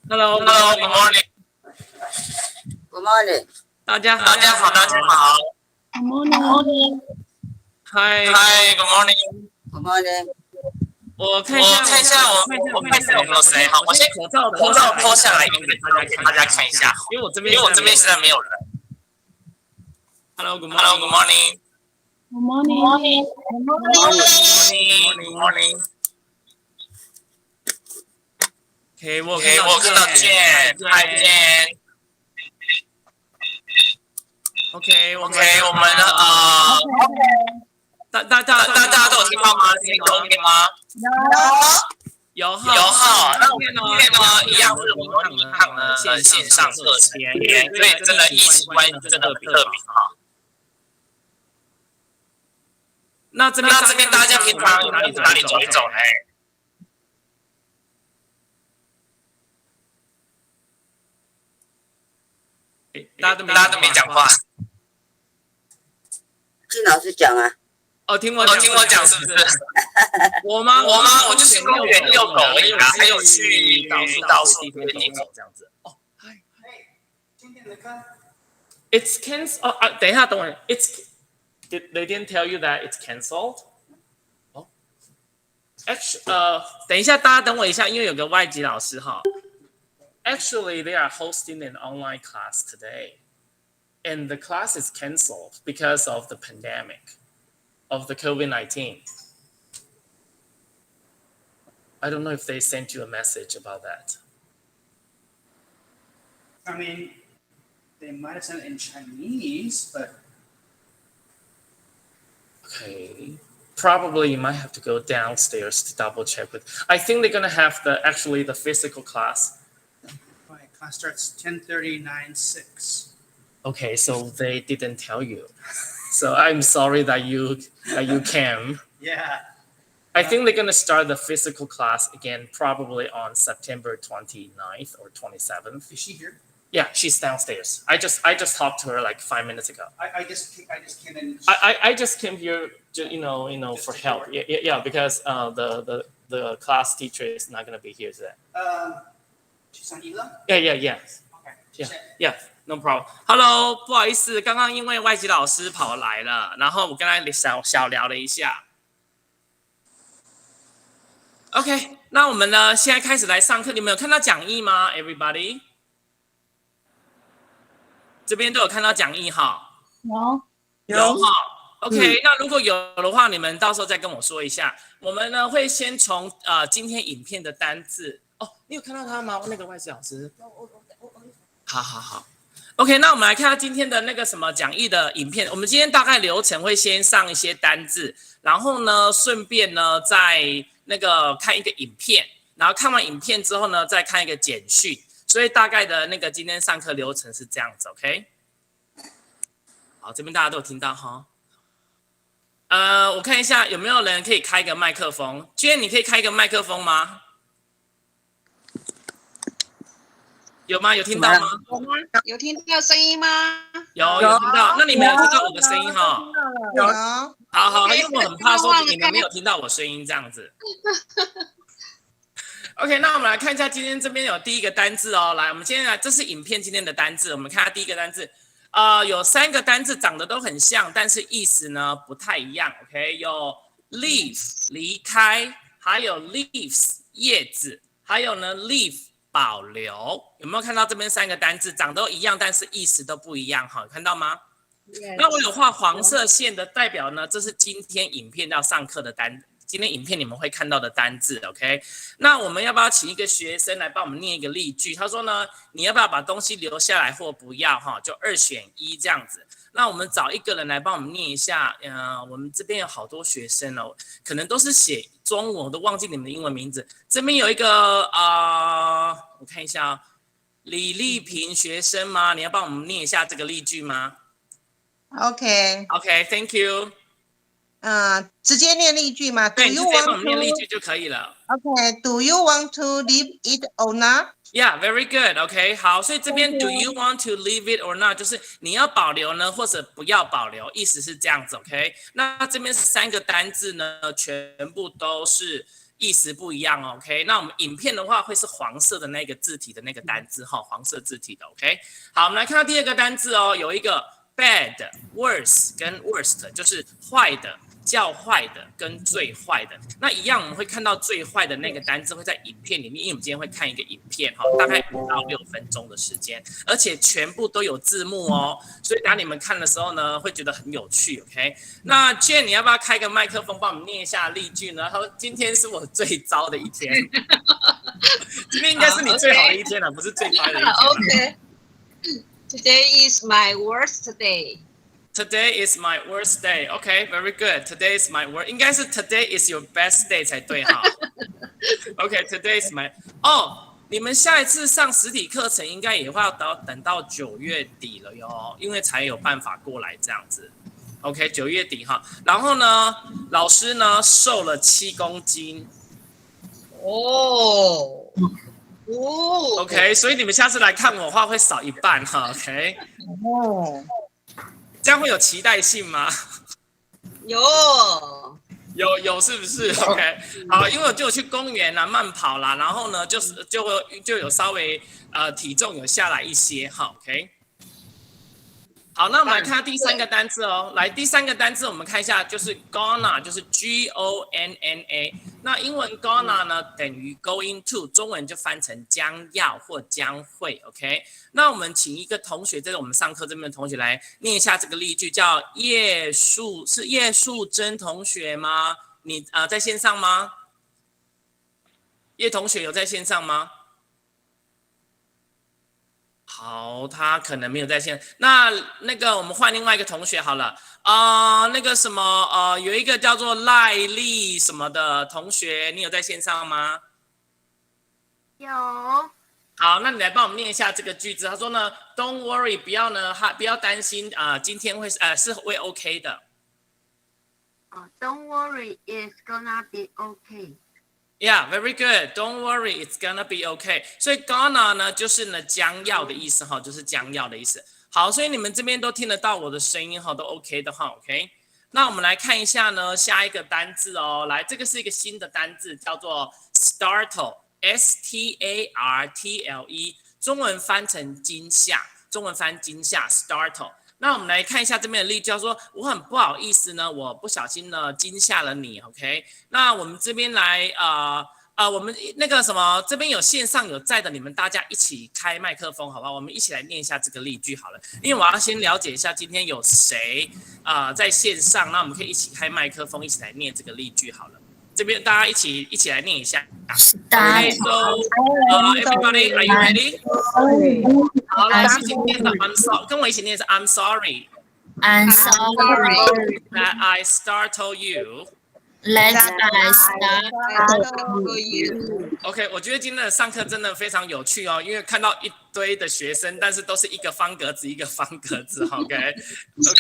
Hello, Hello, good morning. Good morning. 大家好，大家好，大家好。Good morning. Hi, Hi, good morning. Good morning. 我看一下，我看一下有没有谁。好，我先口罩脱下来一点，给给大家看一下。因为我这边现在没有人。Hello, good Hello, good morning. Good morning. Good morning. OK， 我看到再见。OK， 我们大家都有听到吗？有听吗？有。那我们今天呢，一样是我们一堂呢线上课程，所以真的疫情关系真的特别好。那这边大家平常哪里走一走呢？大家都没讲话。听老师讲啊。哦，听我讲是不是？我我就是公园遛狗而已啦，还有去到处地方这样子。哦，嗨，今天的课 ，It's cancelled。哦，等一下，等会 ，They didn't tell you that it's cancelled。哦，actually，等一下，大家等我一下，因为有个外籍老师哈。Actually, they are hosting an online class today, and the class is cancelled because of the pandemic of the COVID-19. I don't know if they sent you a message about that. I mean, they might have sent it in Chinese, but... Okay. Probably you might have to go downstairs to double check with. I think they're gonna have the physical class. Right, class starts 10:39:6. Okay, so they didn't tell you. So I'm sorry that you came. Yeah. I think they're gonna start the physical class again probably on September 29th or 27th. Is she here? Yeah, she's downstairs. I just talked to her like 5 minutes ago. I just came in. I just came here for help. Yeah, because the class teacher is not gonna be here today. She's on Ela? Yeah. Okay. Yeah. No problem. Hello， 不好意思，刚刚因为外籍老师跑来了，然后我跟他小聊了一下。OK， 那我们呢现在开始来上课，你们有看到讲义吗 ？Everybody， 这边都有看到讲义哈？有哈。OK， 那如果有的话，你们到时候再跟我说一下。我们呢会先从今天影片的单字。哦，你有看到他吗？那个外籍老师。好。OK， 那我们来看下今天的那个什么讲义的影片。我们今天大概流程会先上一些单字，然后呢，顺便呢再那个看一个影片，然后看完影片之后呢，再看一个简讯。所以大概的那个今天上课流程是这样子 ，OK？ 好，这边大家都有听到哈。我看一下有没有人可以开个麦克风。娟，你可以开一个麦克风吗？有吗？有听到吗？有听到声音吗？有听到。那你们有听到我的声音哈？有。好，因为我很怕说你们没有听到我声音这样子。OK， 那我们来看一下今天这边有第一个单字哦。来，我们今天来，这是影片今天的单字。我们看下第一个单字，有3个单字长得都很像，但是意思呢不太一样。OK， 有 leave 离开，还有 leaves 叶子，还有呢 leave。保留，有没有看到这边3个单字长得都一样，但是意思都不一样？哈，看到吗？ Yes. 那我有画黄色线的，代表呢，这是今天影片要上课的今天影片你们会看到的单字 ，OK？ 那我们要不要请一个学生来帮我们念一个例句？他说呢，你要不要把东西留下来或不要？哈，就2选1这样子。那我们找一个人来帮我们念一下。我们这边有好多学生哦，可能都是写中文，我都忘记你们的英文名字。这边有一个我看一下李丽萍学生吗？你要帮我们念一下这个例句吗 ？OK，Thank you。直接念例句吗？对，直接帮我们念例句就可以了。OK，Do you want to leave it or not? Yeah, very good. OK， 好，所以这边 Do you want to leave it or not 就是你要保留呢，或者不要保留，意思是这样子。OK， 那这边3个单字呢，全部都是意思不一样哦 ，OK？ 那我们影片的话会是黄色的那个字体的那个单字哈，黄色字体的 ，OK？ 好，我们来看到第二个单字哦，有一个 bad、worse 跟 worst， 就是坏的。较坏的跟最坏的，那一样我们会看到最坏的那个单字会在影片里面，因为我们今天会看一个影片哈，大概5到6分钟的时间，而且全部都有字幕哦，所以当你们看的时候呢，会觉得很有趣 ，OK？ 那 Jane 你要不要开个麦克风帮我们念一下例句呢？他说今天是我最糟的一天，今天应该是你最好的一天了，不是最坏的一天。Okay. Today is my worst day. Today is my worst day. Okay, very good. Today is my worst. 应该是 Today is your best day 才对哈。Okay, today is my. 你们下一次上实体课程应该也会要等到9月底了哟，因为才有办法过来这样子。OK， 9月底哈。然后呢，老师呢瘦了7公斤。OK， 所以你们下次来看我的话会少一半哈。OK。这样会有期待性吗？有是不是 ？OK， 好，因为我就有去公园啦、慢跑啦，然后呢，就有稍微体重有下来一些哈 ，OK。好，那我们来看第3个单字哦。来，第3个单字我们看一下，就是 gonna， 就是 G-O-N-N-A。那英文 gonna 呢等于 going to， 中文就翻成将要或将会 ，OK。那我们请一个同学，这是我们上课这边的同学来念一下这个例句，叫叶树珍同学吗？你在线上吗？叶同学有在线上吗？好，他可能没有在线。那个我们换另外一个同学好了。那个什么有一个叫做赖丽什么的同学，你有在线上吗？有。好，那你来帮我们念一下这个句子。他说呢 ，Don't worry， 不要担心今天是会 OK 的。Don't worry, it's gonna be okay.Yeah, very good. Don't worry, it's gonna be okay. 所以 gonna 呢，就是呢将要的意思哈，就是将要的意思。好，所以你们这边都听得到我的声音哈，都 OK 的哈 ，OK。那我们来看一下呢，下一个单字哦，来，这个是一个新的单字，叫做 startle，S-T-A-R-T-L-E， 中文翻成惊吓，中文翻惊吓 startle。那我们来看一下这边的例句，叫说我很不好意思呢，我不小心呢惊吓了你 ，OK？ 那我们这边来我们那个什么这边有线上有在的，你们大家一起开麦克风好不好？我们一起来念一下这个例句好了，因为我要先了解一下今天有谁在线上，那我们可以一起开麦克风，一起来念这个例句好了。这边大家一起来念一下。Okay, so everybody, are you ready? 好，来，一起念的 I'm sorry， 跟我一起念是 I'm sorry. I'm sorry that I startle you. Let I startle you. OK， 我觉得今天的上课真的非常有趣哦，因为看到一堆的学生，但是都是一个方格子一个方格子 ，OK， 所以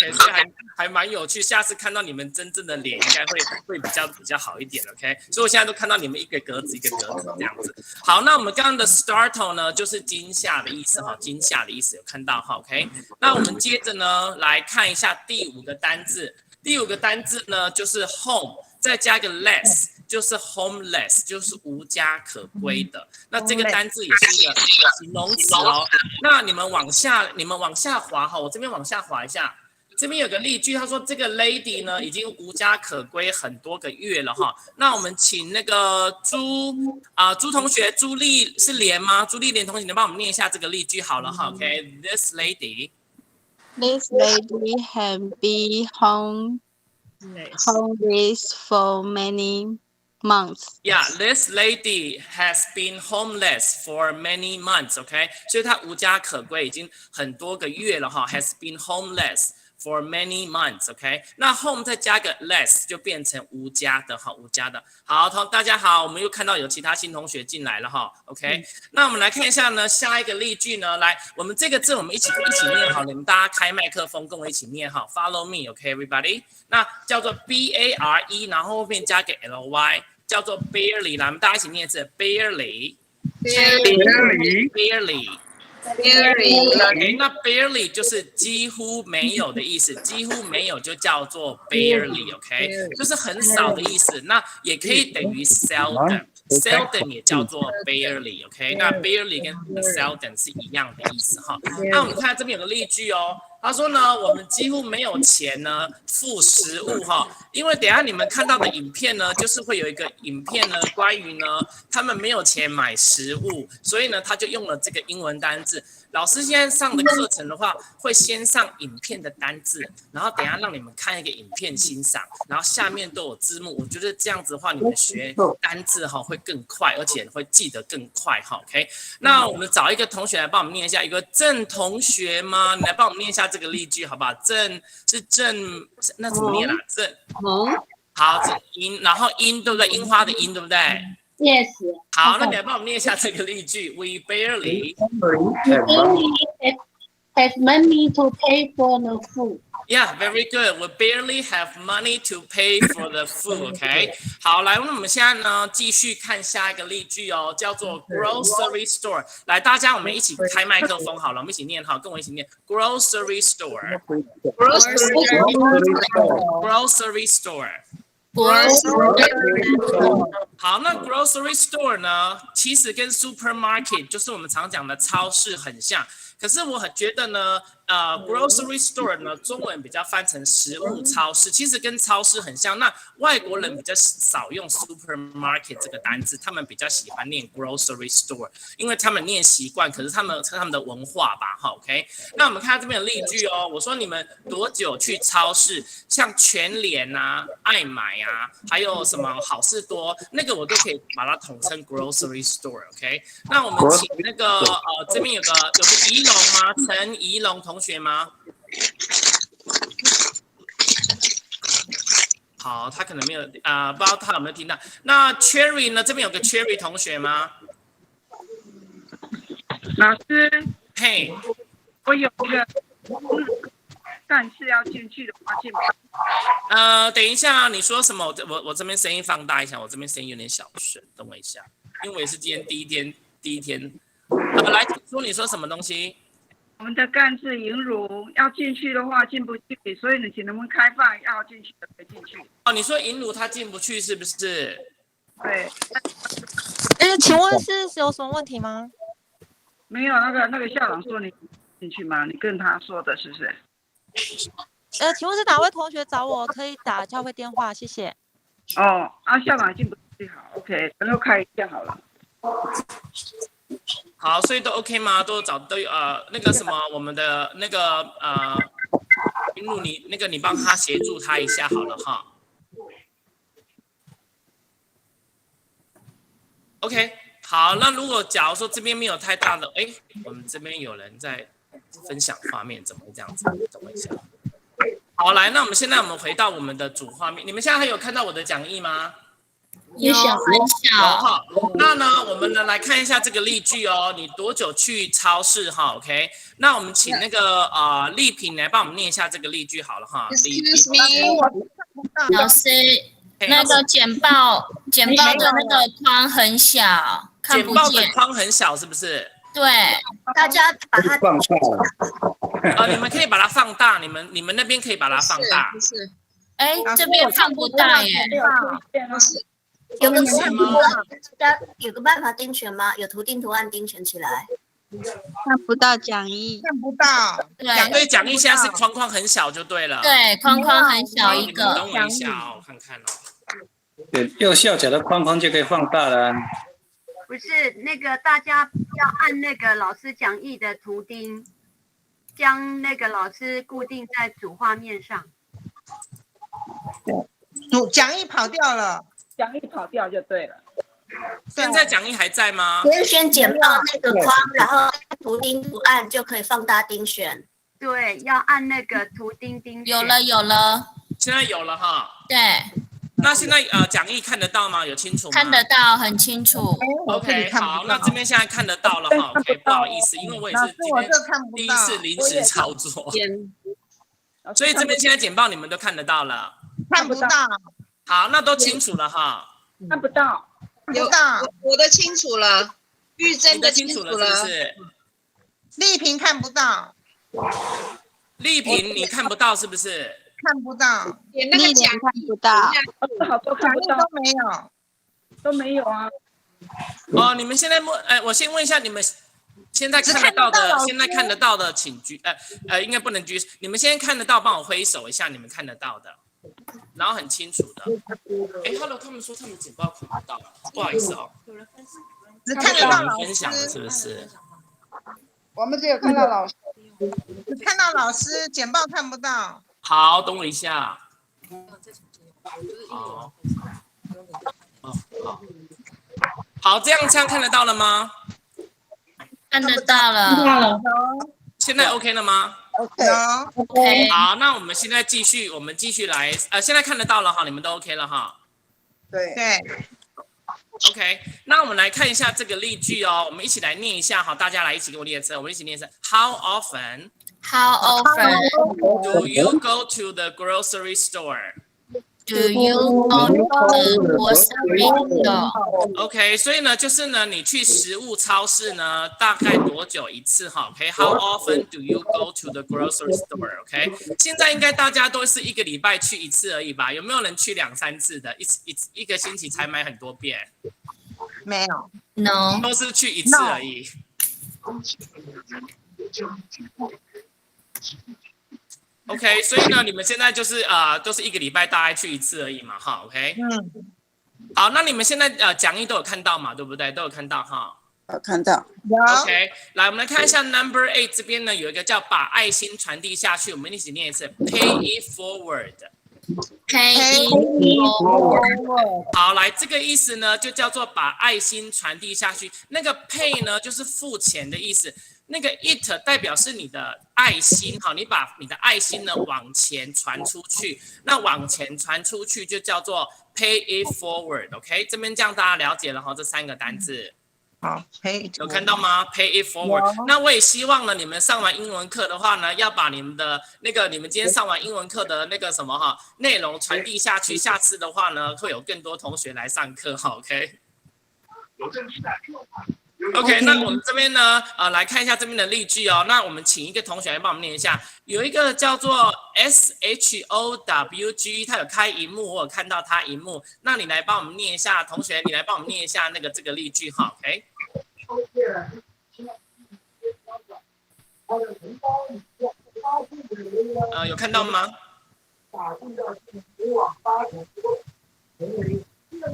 还蛮有趣。下次看到你们真正的脸，应该会比较好一点 ，OK。所以我现在都看到你们一个格子一个格子这样子。好，那我们刚刚的 startle 呢，就是惊吓的意思哈，惊吓的意思有看到哈 ，OK。那我们接着呢来看一下第5个单字，第5个单字呢就是 home。再加一个 less， 就是 homeless， 就是无家可归的。那这个单字也是一个形容词哦。那你们往下滑哈，我这边往下滑一下。这边有个例句，他说这个 lady 呢已经无家可归很多个月了哈。那我们请那个朱同学，朱丽是莲吗？朱丽莲同学，你帮我们念一下这个例句好了哈。OK，this lady have been homeless for many months. Yeah, this lady has been homeless for many months. OK， 所以她无家可归已经很多个月了哈。Has been homeless for many months. OK， 那 home 再加个 less 就变成无家的哈，无家的。好，大家好，我们又看到有其他新同学进来了哈。OK，那我们来看一下呢，下一个例句呢，来，我们这个字我们一起念好，你们大家开麦克风跟我一起念哈 ，Follow me, OK, everybody。那叫做 B-A-R-E， 然后后面加个 L-Y， 叫做 barely， 来，我们大家一起念一次 barely。OK， 那 barely 就是几乎没有的意思，几乎没有就叫做 barely，OK， 就是很少的意思。那也可以等于 seldom 也叫做 barely，OK， 那 barely 跟 seldom 是一样的意思哈。那我们看这边有个例句哦。他说呢，我们几乎没有钱呢付食物哈，因为等一下你们看到的影片呢，就是会有一个影片呢，关于呢他们没有钱买食物，所以呢他就用了这个英文单字。老师现在上的课程的话，会先上影片的单字，然后等一下让你们看一个影片欣赏，然后下面都有字幕。我觉得这样子的话，你们学单字哈会更快，而且会记得更快哈。OK， 那我们找一个同学来帮我们念一下，一个郑同学吗？你来帮我们念一下这个例句好不好？郑是郑，那怎么念啊？郑好，这樱，然后樱对不对？樱花的樱对不对？ Yes. 好，那你来帮我们念一下这个例句。We barely have money to pay for the food. Yeah, very good. We barely have money to pay for the food. OK， 好，来，那我们现在呢继续看下一个例句哦，叫做 grocery store。来，大家我们一起开麦克风好了，我们一起念好，跟我一起念 grocery store。grocery store。 好，那 grocery store 呢，其实跟 supermarket 就是我们常讲的超市很像，可是我很觉得呢，grocery store 呢，中文比较翻成食物超市，其实跟超市很像。那外国人比较少用 supermarket 这个单字，他们比较喜欢念 grocery store， 因为他们念习惯，可是他们的文化吧，哈 ，OK。那我们看到这边的例句哦，我说你们多久去超市？像全联啊、爱买啊，还有什么好事多，那个我都可以把它统称 grocery store，OK。那我们请那个这边有个仪龙吗？陈仪龙同学吗？好，他可能没有不知道他有没有听到。那 Cherry 呢？这边有个 Cherry 同学吗？老师，嘿，我有一个，但是要进去的话进不。等一下，你说什么？我这边声音放大一下，我这边声音有点小声，等我一下，因为我也是今天第一天。来说你说什么东西？我们的干事银如要进去的话进不去，所以你请能不能开放要进去的可以进去。哦，你说银如他进不去是不是？对。请问是有什么问题吗？没有，那个校长说你进去吗？你跟他说的是不是？请问是哪位同学找我？可以打教会电话，谢谢。哦，校长进不去，好 ，OK， 等我开一下好了。好，所以都 OK 吗？都有那个什么，我们的那个云露，你帮他协助他一下好了哈。OK， 好，那如果假如说这边没有太大的，我们这边有人在分享画面，怎么会这样子？等我一下。好，来，那现在我们回到我们的主画面，你们现在还有看到我的讲义吗？有很小。好，那呢，我们呢来看一下这个例句哦。你多久去超市哈 ？OK， 那我们请那个丽萍来帮我们念一下这个例句好了哈。Excuse me， 老师，那个简报的那个框很小，看不见。简报的框很小，是不是？对，大家把它放大。你们可以把它放大，你们那边可以把它放大。不是，这边放不大耶。不是。有个办法，大家有个办法盯全吗？有图钉图案盯全起来。看不到讲义，看不到。对，讲义现在是框框很小就对了。对，框框很小一个。等我一下哦，看看哦。对，右下角的框框就可以放大了。不是那个，大家要按那个老师讲义的图钉，将那个老师固定在主画面上。讲义跑掉了。讲义跑掉就对了。现在讲义还在吗？先剪报那个框，然后图钉图案就可以放大盯选。对，要按那个图钉盯选。有了。现在有了哈。对。那现在讲义看得到吗？有清楚吗？看得到，很清楚。OK， 好，那这边现在看得到了哈。OK， 不好意思，因为我也是今天第一次临时操作，所以这边现在简报你们都看得到了。看不到。好，那都清楚了哈。看不到。有我的清楚了，玉珍的清楚了，是不是？丽萍看不到，丽萍你看不到是不是？看不到，点那个奖看不到，好多看不到，都没有。都没有啊。哦，你们现在我先问一下，你们现在看得到的，现在看得到的，请举，应该不能举。你们现在看得到，帮我挥手一下，你们看得到的，然后很清楚的。Hello， 他们说他们简报看不到，不好意思哦。只看得到老分享了师，是不是？我们只有看到老师。只看到老师，简报看不到。好，等我一下。好。好，这样看得到了吗？看得到了。现在 OK 了吗 OK。好，那我们现在继续来，现在看得到了哈，你们都 OK 了哈。对。 OK， 那我们来看一下这个例句哦，我们一起来念一下哈，大家来一起跟我念一次，我们一起念一次。How often do you go to the grocery store? Do you go to the grocery store? OK， 所以呢，就是呢，你去食物超市呢，大概多久一次哈 ？OK，How often do you go to the grocery store? OK， 现在应该大家都是一个礼拜去一次而已吧？有没有人去2、3次的？一个星期才买很多遍？没有 No， 都是去一次而已。OK， 所以呢，你们现在就是都是一个礼拜大概去一次而已嘛，哈 ，OK。好，那你们现在讲义都有看到嘛，对不对？都有看到哈。看到。OK， 来，我们来看一下 Number 8这边呢，有一个叫把爱心传递下去，我们一起念一次 ，Pay it forward。Pay it forward。好，来，这个意思呢，就叫做把爱心传递下去。那个 pay 呢，就是付钱的意思。那个 it 代表是你的爱心，好，你把你的爱心呢往前传出去，那往前传出去就叫做 pay it forward，OK， 这边这样大家了解了哈，这3个单字。好 ，pay 有看到吗 ？Pay it forward。那我也希望呢，你们上完英文课的话呢，要把你们的你们今天上完英文课的那个什么哈内容传递下去，下次的话呢，会有更多同学来上课，哈 ，OK。OK， 那我们这边呢，来看一下这边的例句哦。那我们请一个同学来帮我们念一下，有一个叫做 SHOWG， 他有开荧幕，我有看到他荧幕。那你来帮我们念一下，同学，你来帮我们念一下这个例句哈 ，OK。有看到吗？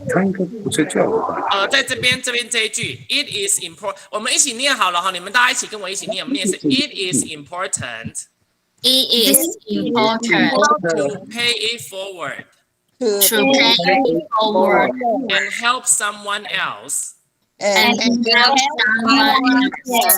他应该不睡觉了吧？在这边这一句 ，It is important， 我们一起念好了哈，你们大家一起跟我一起念，我们念是 It is important。 It is important to pay it forward. To pay it forward and help someone else and help someone else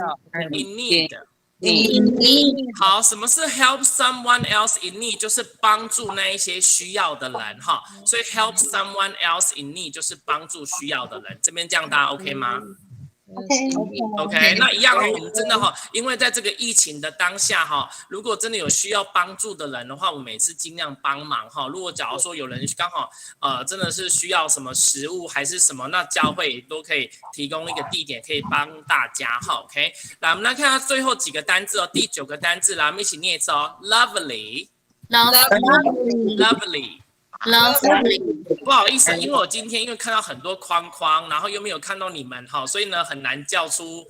in need. in need. 好，什么是 help someone else in need？ 就是帮助那一些需要的人哈，所以 help someone else in need 就是帮助需要的人。这边这样大家 OK 吗？OK， 那一样我们真的哈，因为在这个疫情的当下哈，如果真的有需要帮助的人的话，我每次尽量帮忙哈。如果假如说有人刚好真的是需要什么食物还是什么，那教会都可以提供一个地点可以帮大家哈。OK， 来我们来看下最后几个单字哦，第9个单字来，我们一起念一次哦 ，lovely。不好意思，因为我今天因为看到很多框框，然后又没有看到你们哈，所以呢很难叫出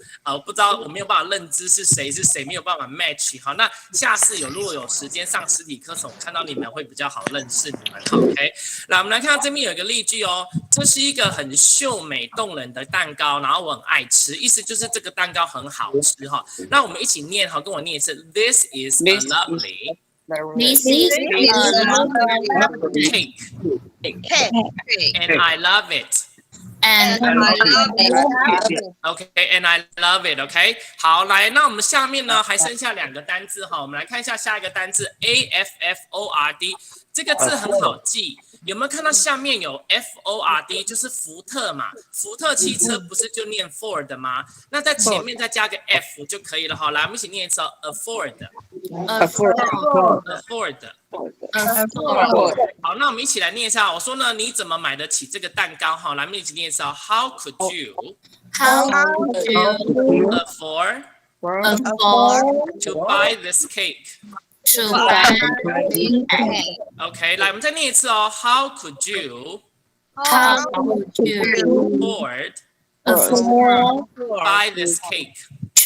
不知道我没有办法认知是谁，没有办法 match 好。那下次如果有时间上实体课程，我看到你们会比较好认识你们。OK， 来我们来看到这边有一个例句哦，这是一个很秀美动人的蛋糕，然后我很爱吃，意思就是这个蛋糕很好吃哈。那我们一起念哈，跟我念一次 ，This is a lovely。 This is a cake, and I love it. And I love it. OK, and I love it. OK， 好，来，那我们下面呢还剩下2个单字哈，我们来看一下下一个单字 AFFORD， 这个字很好记。有没有看到下面有 FORD， 就是福特嘛？福特汽车不是就念 Ford 吗？那在前面再加个 F 就可以了哈。来，我们一起念一次 afford。afford。好，那我们一起来念一下。我说呢，你怎么买得起这个蛋糕？哈，来，我们一起念一次 How could you afford To buy this cake. To buy this cake. OK， 来，我们再念一次哦。How could you How could you afford buy this cake?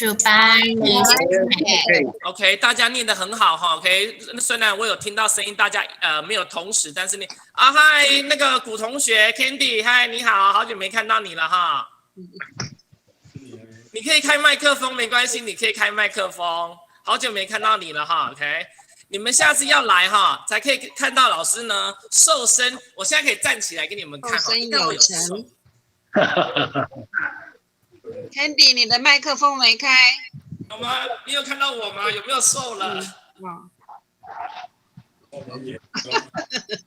to buy this cake? OK， 大家念得很好哈。OK， 虽然我有听到声音，大家没有同时，但是你啊，嗨，那个古同学 Candy， 嗨，你好，好久没看到你了哈。你可以开麦克风，没关系，你可以开麦克风。好久没看到你了哈 ，OK。你们下次要来哈，才可以看到老师呢瘦身。我现在可以站起来给你们看，瘦身应该我有有成瘦。Candy， 你的麦克风没开。有吗？你有看到我吗？有没有瘦了？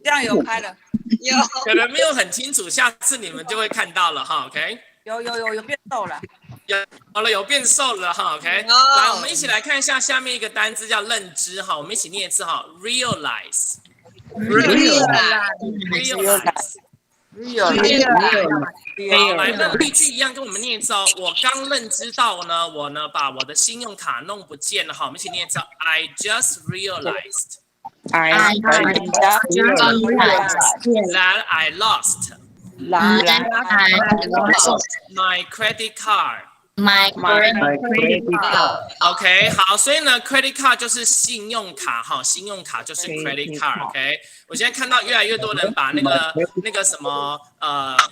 这样有开了，有，可能没有很清楚，下次你们就会看到了哈 ，OK。有变瘦了。有变瘦了哈 ，OK。来，我们一起来看一下下面一个单字叫认知哈，我们一起念一次哈 ，realize。好，来，那例句一样跟我们念一次哦。我刚认知到呢，我呢把我的信用卡弄不见了哈，我们一起念一次 I just realized that I lost my credit card. My credit card. OK， 好，所以呢 ，credit card 就是信用卡哈，信用卡就是 credit card。OK， 我现在看到越来越多人把那个什么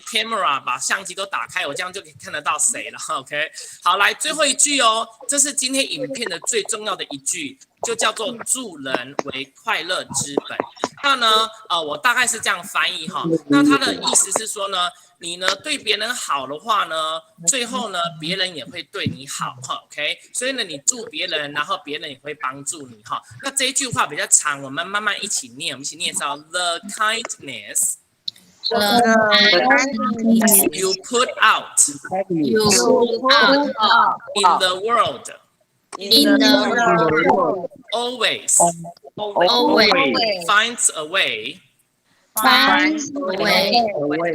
camera 把相机都打开，我这样就可以看得到谁了。OK， 好，来最后一句哦，这是今天影片的最重要的一句，就叫做助人为快乐之本。那呢，我大概是这样翻译哈。那它的意思是说呢，你呢对别人好的话呢，最后呢别人也会对你好哈 ，OK？ 所以呢你助别人，然后别人也会帮助你哈。那这一句话比较长，我们慢慢一起念，我们一起念到 The kindness you put out in the world always finds a way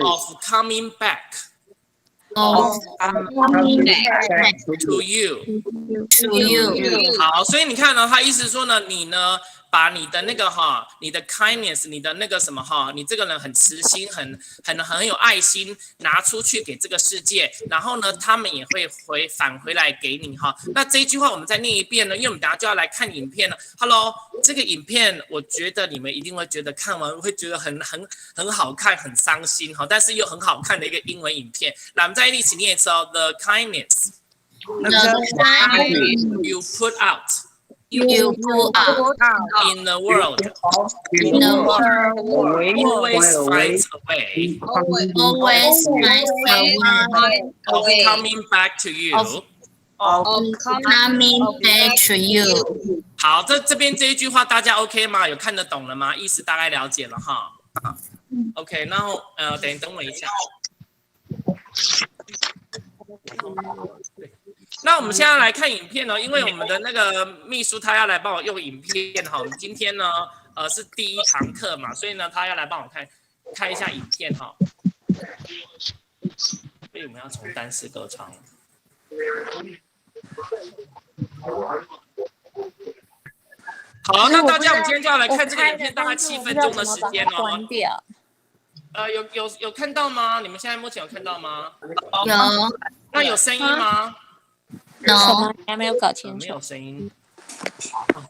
of coming back to you. 好，所以你看呢，他意思说呢，你呢把你的那个你的 kindness， 你的那个什么你这个人很慈心，很有爱心，拿出去给这个世界，然后呢，他们也会返回来给你哈。那这一句话我们再念一遍呢，因为我们等下就要来看影片了。Hello， 这个影片我觉得你们一定会觉得看完会觉得很好看，很伤心哈，但是又很好看的一个英文影片。来，我们再一起念一次哦 ，The kindness you put out.You put out in the world always finds a way of coming back to you. 好，这边这一句话大家 OK 吗？有看得懂了吗？意思大概了解了哈。OK， 然后等我一下。那我们现在来看影片哦，因为我们的那个秘书他要来帮我用影片哈。我们今天呢，是第一堂课嘛，所以呢，他要来帮我看一下影片哈。所以我们要从单词歌唱。好，那大家我们今天就要来看这个影片，大概7分钟的时间哦。有看到吗？你们现在目前有看到吗？有。那有声音吗？No， 还没有搞清楚。没有声音。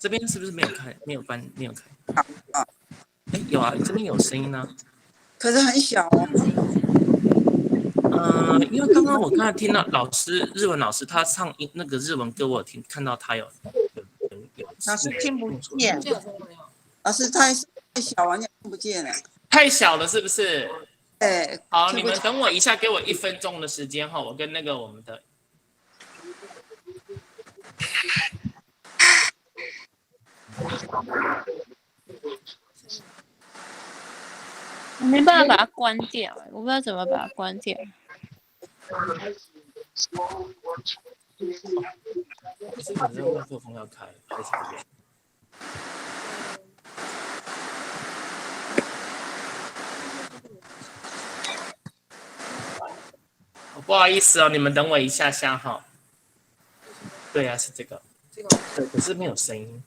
这边是不是没有开？没有开。有啊，这边有声音呢。可是很小哦。因为刚刚我听到日文老师他唱那个日文歌，我看到他有。老师听不见。老师太小，完全听不见了。太小了，是不是？对。好，你们等我一下，给我1分钟的时间哈，我跟那个我们的。我没办法把它关掉，我不知道怎么把它关掉。是反正麦克风要开，还是不用？不好意思哦，你们等我一下下哈。对啊，是这个。对，可是没有声音。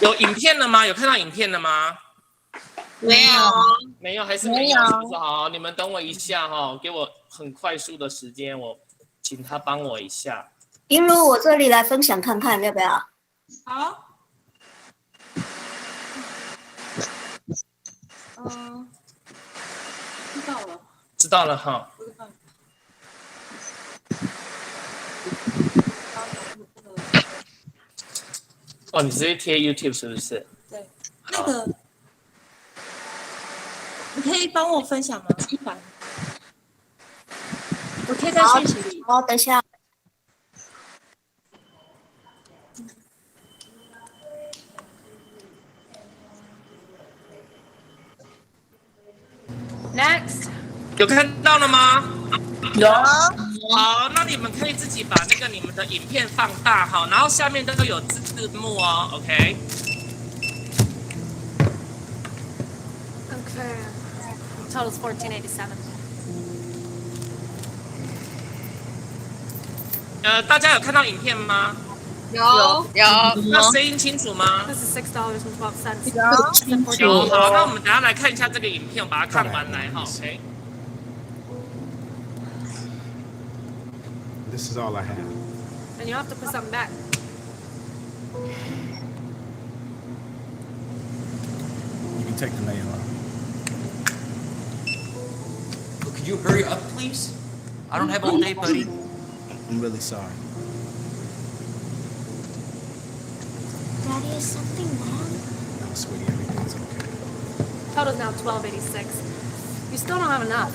有影片了吗？有看到影片了吗？没有，没有，还是没有？是不是？好，你们等我一下哈，给我很快速的时间，我请他帮我一下。银如，我这里来分享看看，要不要？好。知道了。知道了哈。哦，你直接贴 YouTube 是不是？对，那个，你可以帮我分享吗？一凡，我贴在讯息里。好，等一下。Next， 有看到了吗？有。好，那你们可以自己把那个你们的影片放大哈，然后下面都有字幕哦 ，OK。Okay. Total is 1487. 大家有看到影片吗？有。那声音清楚吗？ This is $6.12. 有。好，那我们等下来看一下这个影片，我把它看完来哈 ，OK。This is all I have. And you have to put something back. You can take the mayo out. Could you hurry up, please? I don't have all day, buddy. I'm really sorry. Daddy, is something wrong? No, sweetie, everything's okay. Total's now $12.86. You still don't have enough.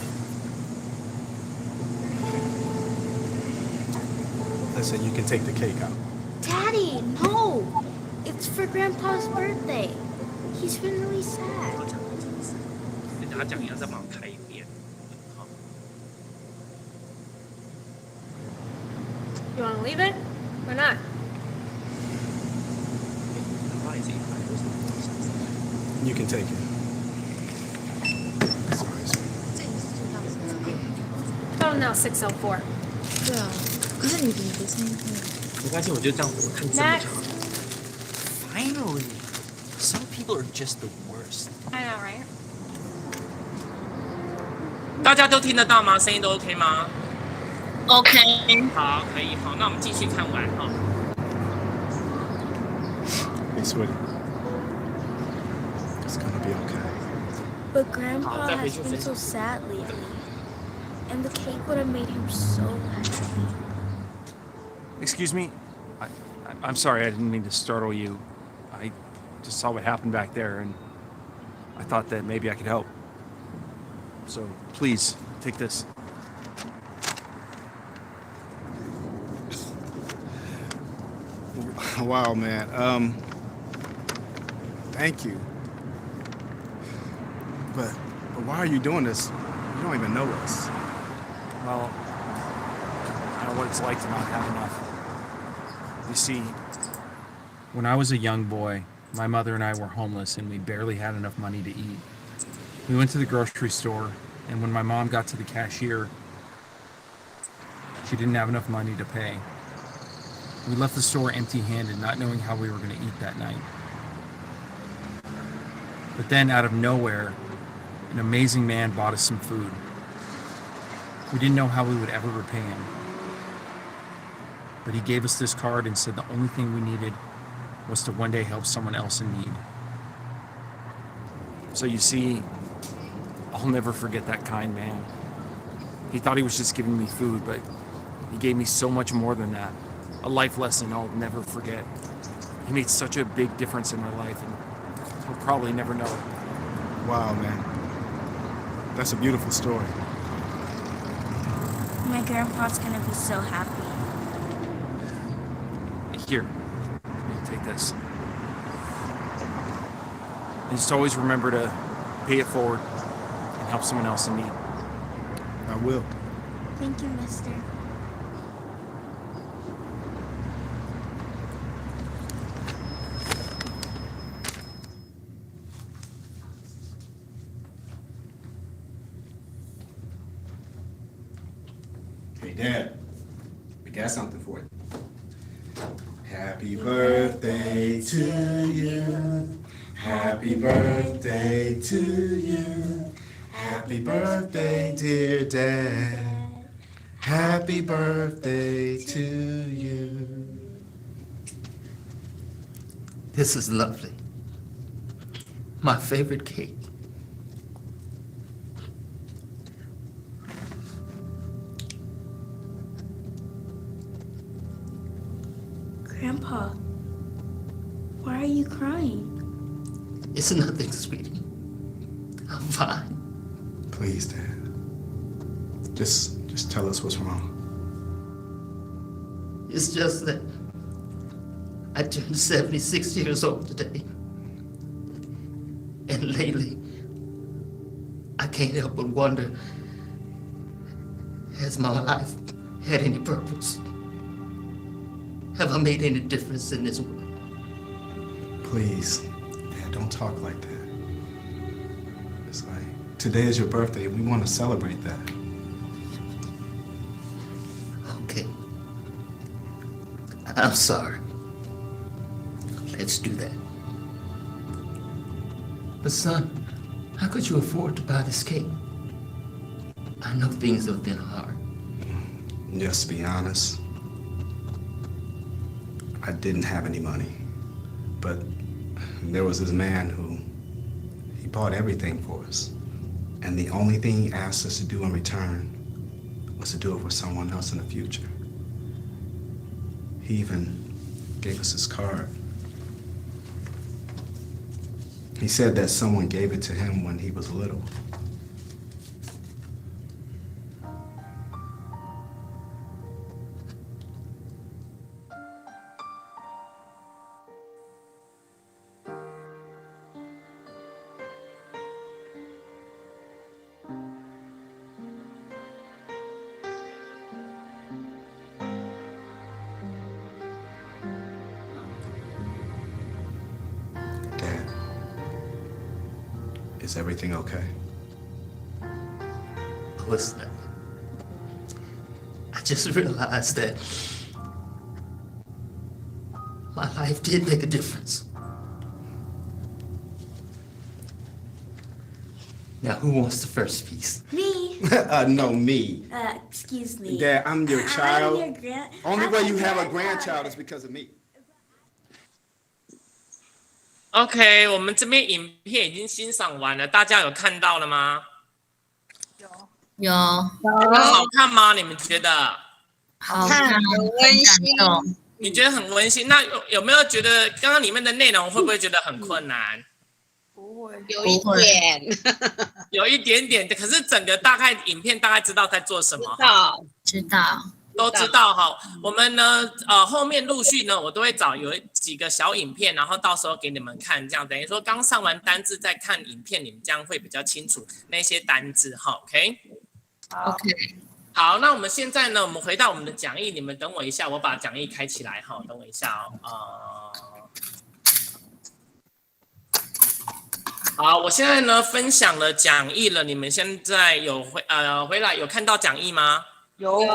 Listen, you can take the cake out. Daddy, no! It's for Grandpa's birthday. He's been really sad. 等下讲要再帮我开一遍。You want to leave it or not? You can take it. Sorry, sweetie. Total now 604. 对啊，可是你的声音没关系，我就这样子，我看这么长。Finally. Some people are just the worst. I know, right? 大家都听得到吗？声音都 OK 吗 OK，好，可以，好，那我们继续看完哈。Hey, sweetie. It's gonna be okay. But Grandpa has been so sad lately. And the cake would have made him so happy. Excuse me? I'm sorry, I didn't mean to startle you. I just saw what happened back there, and I thought that maybe I could help. So, please, take this. Wow, man. Thank you. But why are you doing this? You don't even know us. Well, I know what it's like to not have enough. You see, when I was a young boy, my mother and I were homeless and we barely had enough money to eat. We went to the grocery store, and when my mom got to the cashier, she didn't have enough money to pay. We left the store empty-handed, not knowing how we were going to eat that night. But then, out of nowhere, an amazing man bought us some food. We didn't know how we would ever repay him. But he gave us this card and said the only thing we needed was to one day help someone else in need. So you see, I'll never forget that kind man. He thought he was just giving me food, but he gave me so much more than that. A life lesson I'll never forget. He made such a big difference in my life, and he'll probably never know it. Wow, man. That's a beautiful story. My grandpa's gonna be so happy. Here, take this. And just always remember to pay it forward and help someone else in need. I will. Thank you, mister. Hey, Dad. got something for you. Happy birthday to you. Happy birthday to you. Happy birthday, dear Dad. Happy birthday to you. This is lovely. My favorite cake. Grandpa, why are you crying? It's nothing, sweetie. I'm fine. Please, Dad. Just tell us what's wrong. It's just that I turned 76 years old today. And lately, I can't help but wonder, has my life had any purpose? Have I made any difference in this world? Please, Dad, don't talk like that. It's like, today is your birthday, and we want to celebrate that. Okay. I'm sorry. Let's do that. But son, how could you afford to buy this cake? I know things have been hard. Just to be honest, I didn't have any money. But there was this man who, he bought everything for us. And the only thing he asked us to do in return was to do it for someone else in the future. He even gave us his card. He said that someone gave it to him when he was little. Dad, is everything okay? Listen, I just realized that my life did make a difference. Now, who wants the first piece? Me. No, me. Excuse me. Dad, I'm your child. I'm your Only way you have a grandchild. grandchild is because of me. OK， 我们这边影片已经欣赏完了，大家有看到了吗？有好看吗？你们觉得？好看，很温馨。你觉得很温馨？那有没有觉得刚刚里面的内容会不会觉得很困难？有一点，有一点点的，可是整个大概影片大概知道在做什么？知道。都知道哈，我们呢，后面陆续呢，我都会找有几个小影片，然后到时候给你们看，这样等于说刚上完单字再看影片，你们这样会比较清楚那些单字哈 ，OK？ OK。好，那我们现在呢，我们回到我们的讲义，你们等我一下，我把讲义开起来哈，等我一下哦，好，我现在呢分享了讲义了，你们现在有回来有看到讲义吗？有。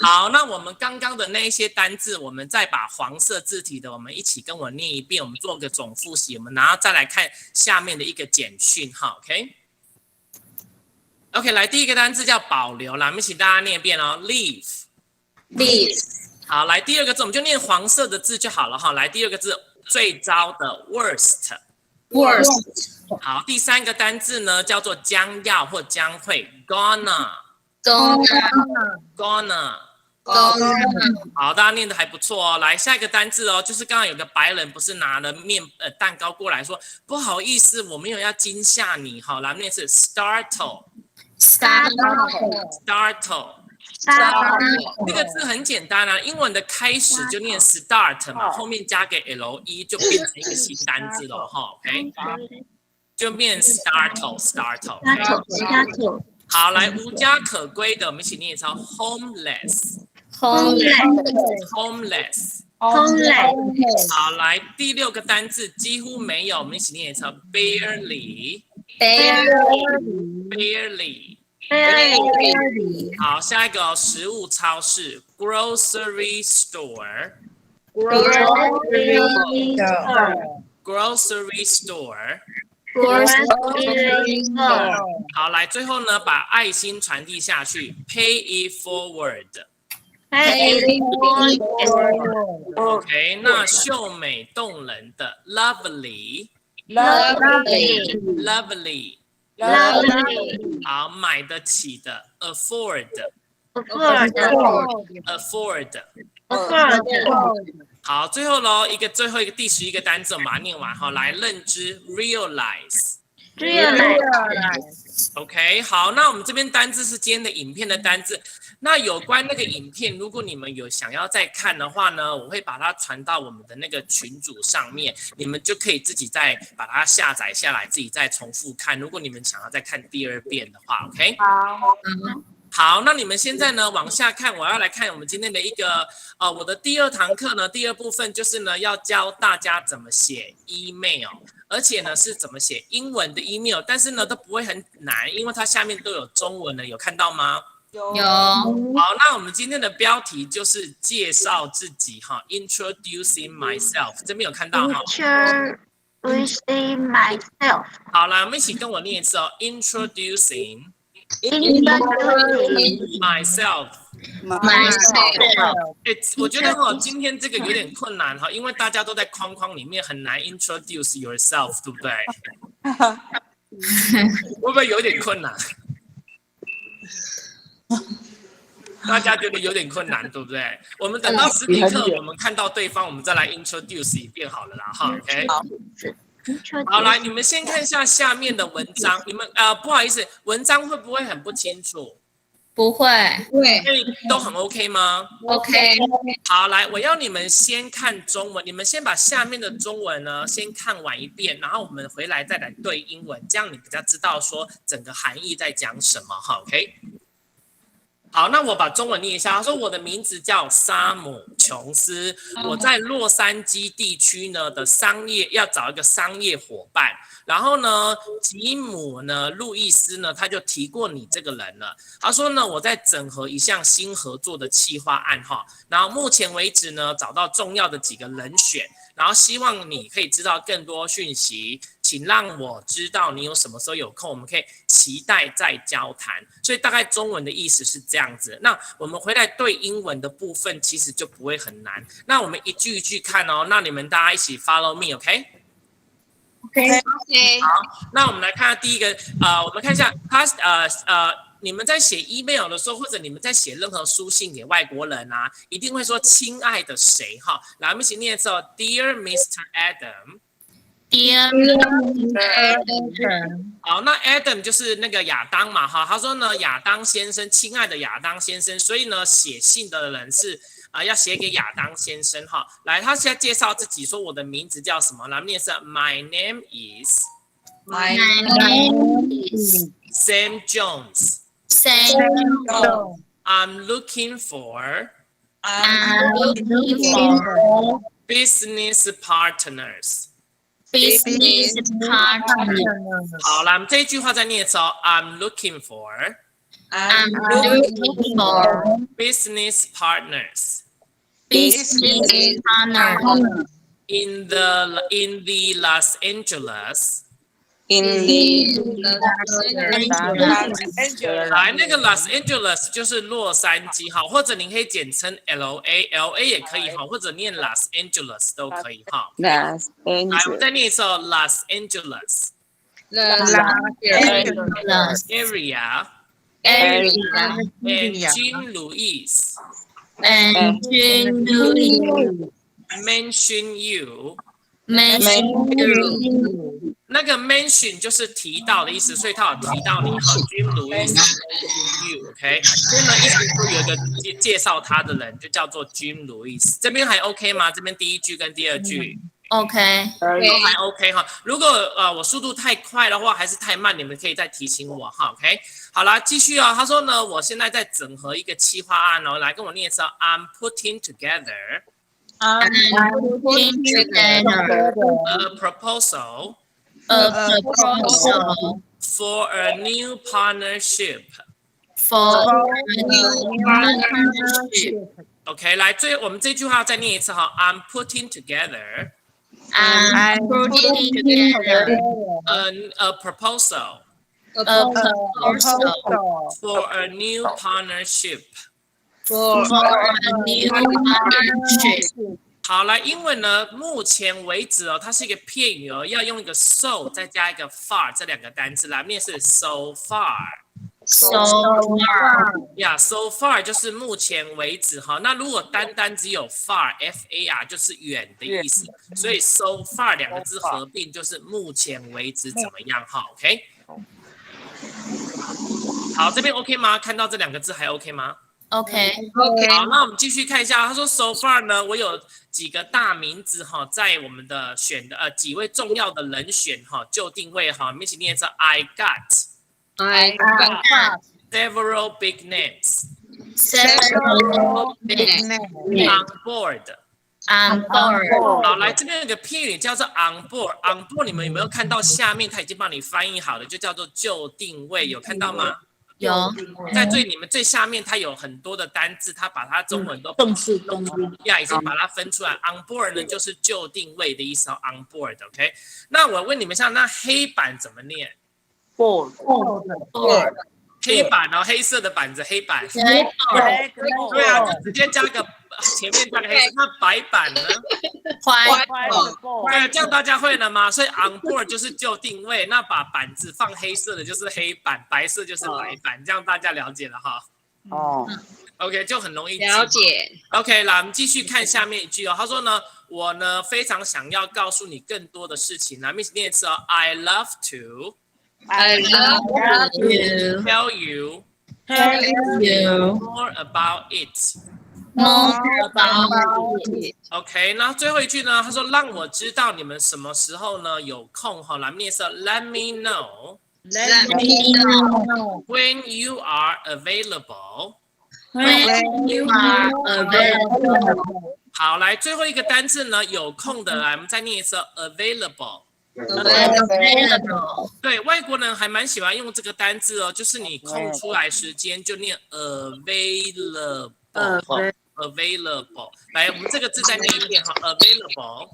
好，那我们刚刚的那一些单字，我们再把黄色字体的，我们一起跟我念一遍，我们做个总复习，我们然后再来看下面的一个简讯哈 ，OK？OK， 来第一个单字叫保留，来，我们一起大家念一遍哦 ，leave。好，来第二个字我们就念黄色的字就好了哈，来第二个字最糟的 worst。好，第三个单字呢叫做将要或将会 gonna。好，大家念的还不错哦。来，下一个单字哦，就是刚刚有个白人不是拿了蛋糕过来说，不好意思，我没有要惊吓你。好，来念是 startle。这个字很简单啊，英文的开始就念 start 嘛，后面加个 le 就变成一个新单字了哈 ，OK？ 就变 startle。好，来无家可归的，我们一起念一次 homeless。好，来第六个单字几乎没有，我们一起念一次 barely。Ferry 好，下一个哦，食物超市 grocery store。 grocery store。 好，来最后呢，把爱心传递下去 pay it forward。 OK， 那秀美动人的 lovely。 好，买得起的 afford。 好，最后咯，最后一个第11个单字，我们把它念完哈。来，认知 realize。 OK， 好，那我们这边单字是今天的影片的单字。那有关那个影片，如果你们有想要再看的话呢，我会把它传到我们的那个群组上面，你们就可以自己再把它下载下来，自己再重复看。如果你们想要再看第2遍的话 ，OK。好，那你们现在呢往下看，我要来看我们今天的一个我的第2堂课呢，第2部分就是呢要教大家怎么写 email， 而且呢是怎么写英文的 email， 但是呢都不会很难，因为它下面都有中文的，有看到吗？有。好，那我们今天的标题就是介绍自己哈 ，Introducing myself， 这边有看到哈。Introducing myself。好，来我们一起跟我念一次哦 ，Introducing myself。 我觉得哈，今天这个有点困难哈，因为大家都在框框里面，很难 introduce yourself， 对不对？会不会有点困难？大家觉得有点困难，对不对？我们等到实体课，我们看到对方，我们再来 introduce 一遍好了啦，哈 ，OK。好，来，你们先看一下下面的文章。你们不好意思，文章会不会很不清楚？不会，都很 OK 吗 ？OK。好，来，我要你们先看中文，你们先把下面的中文呢先看完一遍，然后我们回来再来对英文，这样你比较知道说整个含义在讲什么，哈 ，OK。好，那我把中文念一下。他说：“我的名字叫沙姆·琼斯，我在洛杉矶地区呢的要找一个商业伙伴。然后呢，吉姆呢，路易斯呢，他就提过你这个人了。他说呢，我在整合一项新合作的企划案哈。然后目前为止呢，找到重要的几个人选，然后希望你可以知道更多讯息。”请让我知道你有什么时候有空，我们可以期待再交谈。所以大概中文的意思是这样子。那我们回来对英文的部分，其实就不会很难。那我们一句一句看哦。那你们大家一起 follow me，OK？ OK。好，那我们来看第一个，我们看一下你们在写 email 的时候，或者你们在写任何书信给外国人啊，一定会说亲爱的谁哈。来，我们一起念一次哦 ，Dear Mr. Adam。Dear Adam。好，那 Adam 就是那个亚当嘛，哈，他说呢，亚当先生，亲爱的亚当先生，所以呢，写信的人是要写给亚当先生哈。来，他现在介绍自己，说我的名字叫什么？来，念是 My name is Sam Jones。Sam Jones。I'm looking for business partners。Business partners。好了，我们这一句话再念一次哦。I'm looking for business partners。Business partners in the Los Angeles。来，那个 Los Angeles 就是洛杉矶哈，或者您可以简称 LA 也可以哈，或者念 Los Angeles 都可以哈。来，我们再念一次 Los Angeles area and Jim Louis mention you。那个 mention 就是提到的意思，所以他有提到你好 ，Jim Louis you，OK， 所以呢，意思是有一个介绍他的人就叫做 Jim Louis。这边还 OK 吗？这边第一句跟第二句 OK， 都还 OK 哈。如果我速度太快的话，还是太慢，你们可以再提醒我哈 ，OK。好啦，继续啊。他说呢，我现在在整合一个企划案哦，来跟我念一次 ，I'm putting together。I'm putting together a proposal for a new partnership For a new partnership. OK， 来，我们这句话再念一次哈。I'm putting together. I'm putting together a proposal. A proposal for a new partnership. For a new partnership. 好，来，英文呢，目前为止哦，它是一个片语哦，要用一个 so 再加一个 far 这两个单词来面是 so far。So far， so far 就是目前为止哈。那如果单只有 far，F-A-R 就是远的意思，所以 so far 两个字合并就是目前为止怎么样哈 ？OK。好，这边 OK 吗？看到这两个字还 OK 吗 ？OK。好，那我们继续看一下，他说 so far 呢，我有几个大名字哈，在我们的几位重要的人选哈，就定位哈，我们一起念一次 I got several big names. Several big names on board. 好，来这边有个片语叫做 on board。on board 你们有没有看到下面它已经帮你翻译好了，就叫做就定位，有看到吗？有。在你们最下面，它有很多的单字，它把它中文都已经把它分出来。on board 呢就是就定位的意思哦 ，on board。OK， 那我问你们一下，那黑板怎么念？ board， 黑板哦，黑色的板子，黑板。对啊，就直接加个前面加个黑色。那白板呢？对，这样大家会了吗？所以 on board 就是就定位，那把板子放黑色的就是黑板，白色就是白板，这样大家了解了哈。哦。OK， 就很容易了解。OK， 来，我们继续看下面一句哦。他说呢，我呢非常想要告诉你更多的事情。来 ，Miss 念一次哦 ，I love to tell you more about it. OK， 那最后一句呢？他说让我知道你们什么时候呢有空哈。来，念一次 ，Let me know when you are available. 好，来最后一个单字呢，有空的，来我们再念一次 available。对，外国人还蛮喜欢用这个单字哦，就是你空出来时间就念 available。来，我们这个字再念一遍哈 available。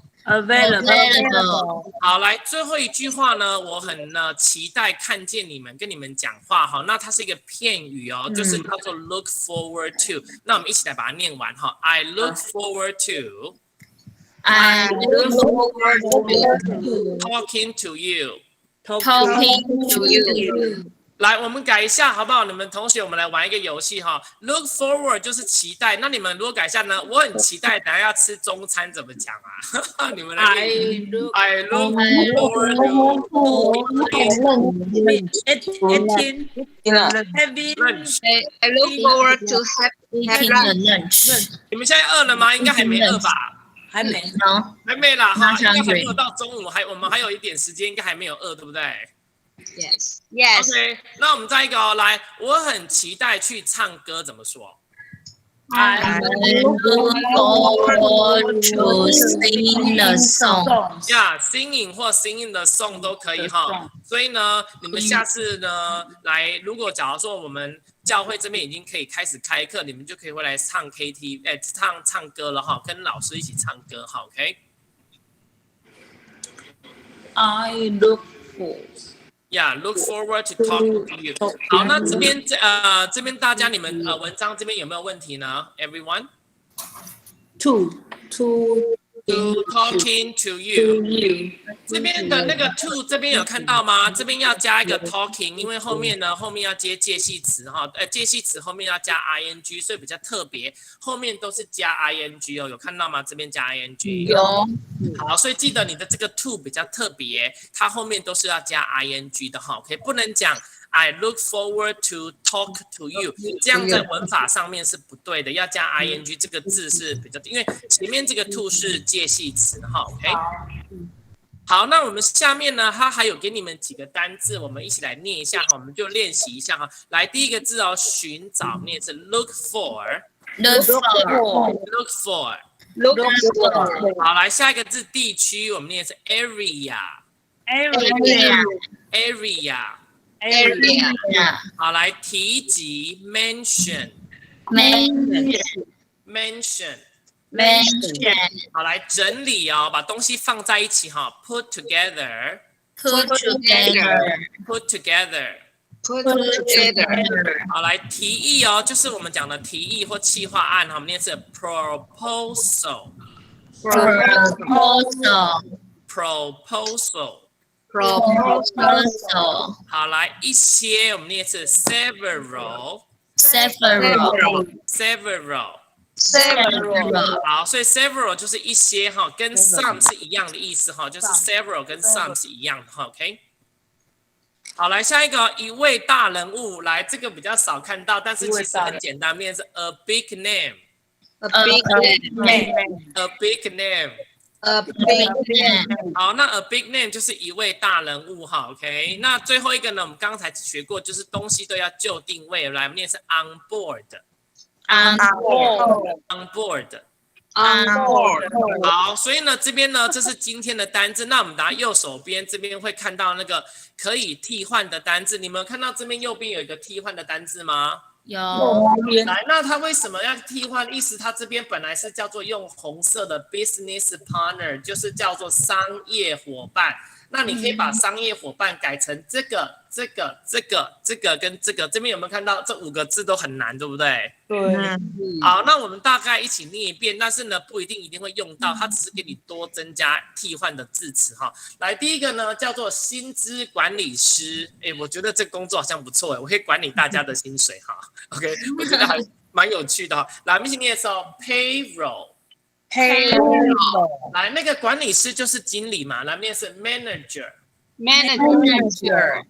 好，来最后一句话呢，我很期待看见你们，跟你们讲话哈。那它是一个片语哦，就是叫做 look forward to。那我们一起来把它念完哈。I look forward to talking to you。来，我们改一下好不好？你们同学，我们来玩一个游戏哈。Look forward 就是期待，那你们如果改一下呢？我很期待等下要吃中餐怎么讲啊？你们来。I look forward to eating lunch. I look forward to having lunch. 你们现在饿了吗？应该还没饿吧？还没啦哈，应该还没有到中午，我们还有一点时間，应该还没有饿，对不对？ Yes. OK， 那我们再一个哦，来，我很期待去唱歌，怎么说 I look forward to sing the song. singing 或 singing the song 都可以哈。所以呢，你们下次呢来，如果假如说我们教会这边已经可以开始开课，你们就可以回来唱 KTV， 唱歌了哈，跟老师一起唱歌哈 ，OK。I look forward。look forward to talking to you。好，那这边大家你们文章这边有没有问题呢 ？Everyone？ To talking to you。这边的那个 to 这边有看到吗？这边要加一个 talking， 因为后面要接介系词哈，介系词后面要加 ing， 所以比较特别，后面都是加 ing 哦，有看到吗？这边加 ing。有。好，所以记得你的这个 to 比较特别，它后面都是要加 ing 的哈 ，OK， 不能讲 I look forward to talk to you， 这样在文法上面是不对的，要加 ing 这个字是比较，因为前面这个 to 是介系词哈 ，OK。好，那我们下面呢，它还有给你们几个单字，我们一起来念一下哈，我们就练习一下哈。来，第一个字哦，寻找，念是 look for。look for。好，来下一个字地区，我们念是 area。area，好，来提及 mention， 好，来整理哦，把东西放在一起哈 ，put together， 好，来提议哦，就是我们讲的提议或企划案哈，我们念是 proposal， 好，来一些，我们念是 several， 好，所以 several 就是一些哈，跟 some 是一样的意思哈，就是 several 跟 some 是一样的哈 ，OK。好，来下一个一位大人物，来这个比较少看到，但是其实很简单，念是 a big name， 好，那 a big name 就是一位大人物哈 ，OK。那最后一个呢，我们刚才学过，就是东西都要就定位，来我们念是 on board。好，所以呢，这边呢，这是今天的单字。那我们打右手边这边会看到那个可以替换的单字。你们有看到这边右边有一个替换的单字吗？有。来，那它为什么要替换？意思它这边本来是叫做用红色的 business partner， 就是叫做商业伙伴。那你可以把商业伙伴改成这个跟这个，这边有没有看到这5个字都很难，对不对？对。好，那我们大概一起念一遍，但是呢不一定会用到，它只是给你多增加替换的字词哈。来，第一个呢叫做薪资管理师，我觉得这个工作好像不错我可以管理大家的薪水哈。OK， 我觉得还蛮有趣的哈。来，我们一起念的时候 payroll。来，那个管理师就是经理嘛，来面是 manager。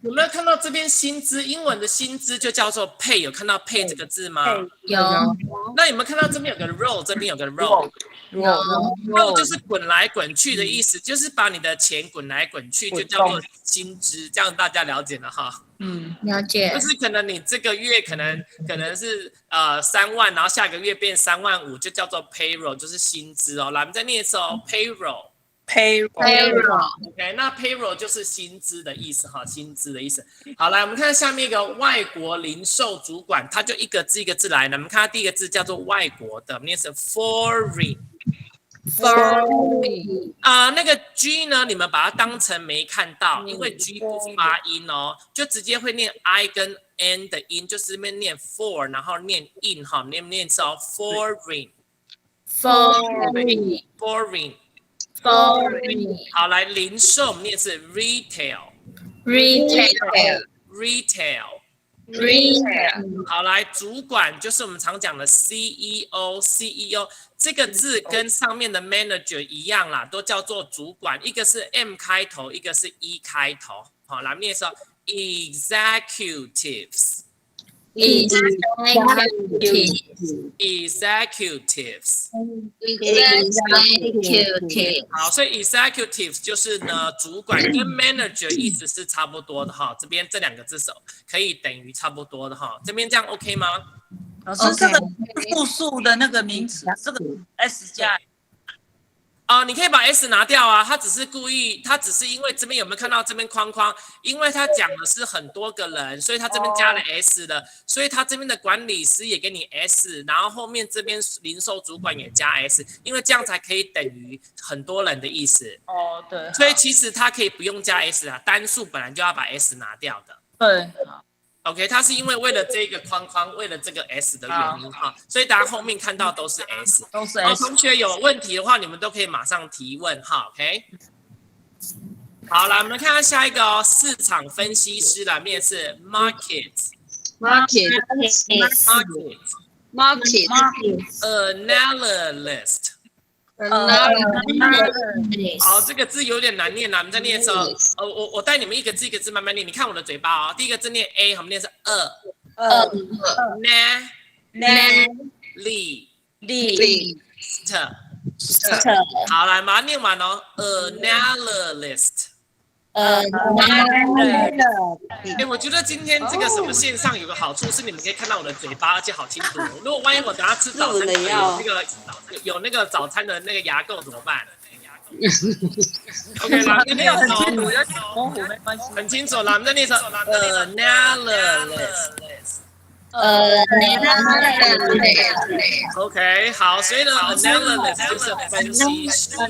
有没有看到这边薪资？英文的薪资就叫做 pay， 有看到 pay 这个字吗？有。那有没有看到这边有个 roll， 这边有个 roll？roll 就是滚来滚去的意思，就是把你的钱滚来滚去，就叫做薪资，这样大家了解了哈。了解。就是可能你这个月可能是3万，然后下个月变3万5，就叫做 payroll， 就是薪资哦。来，我们再念一次哦 ，payroll。OK， 那 payroll 就是薪资的意思哈，薪资的意思。好，来我们看下面一个外国零售主管，他就一个字一个字来了。我们看到第一个字叫做外国的，我们念是 foreign。那个 G 呢，你们把它当成没看到，因为 G 不发音哦，就直接会念 I 跟 N 的音，就是这边念 for， 然后念 in 哈，念是 foreign。好，来零售，我们念是 retail。好，来主管就是我们常讲的 CEO， 这个字跟上面的 manager 一样啦，都叫做主管，一个是 M 开头，一个是 E 开头。好，来念说 executives。好，所以 executives 就是呢主管跟 manager 意思是差不多的哈，这边这2个字可以等于差不多的哈，这边这样 OK 吗？老师，这个复数的那个名词，这个 S 加。你可以把 S 拿掉啊，他只是故意，他只是因为这边有没有看到这边框框？因为他讲的是很多个人，所以他这边加了 S 的，所以他这边的管理师也给你 S， 然后后面这边零售主管也加 S， 因为这样才可以等于很多人的意思。对。所以其实他可以不用加 S 啊，单数本来就要把 S 拿掉的。对。OK， 它是因为为了这个框框，为了这个 S 的原因哈，所以大家后面看到都是 S。都是 S。同学有问题的话，你们都可以马上提问哈 ，OK。好，来我们看看下一个哦，市场分析师来面是 market。analyst。好，这个字有点难念啦，我们在念的时候，我带你们一个字一个字慢慢念。你看我的嘴巴哦，第一个字念 A， 我们念是analyst。好，来把它念完哦 ，analyst。我觉得今天这个什么线上有个好处是你们可以看到我的嘴巴，而且好清楚。如果万一我等下吃早餐有那个早餐的那个牙垢怎么办？ OK， 来，这念很清楚，熟，要模糊没关系。很清楚了。我们这念熟 analysis。OK， 好，所以呢 ，analysis 就是分析师哈。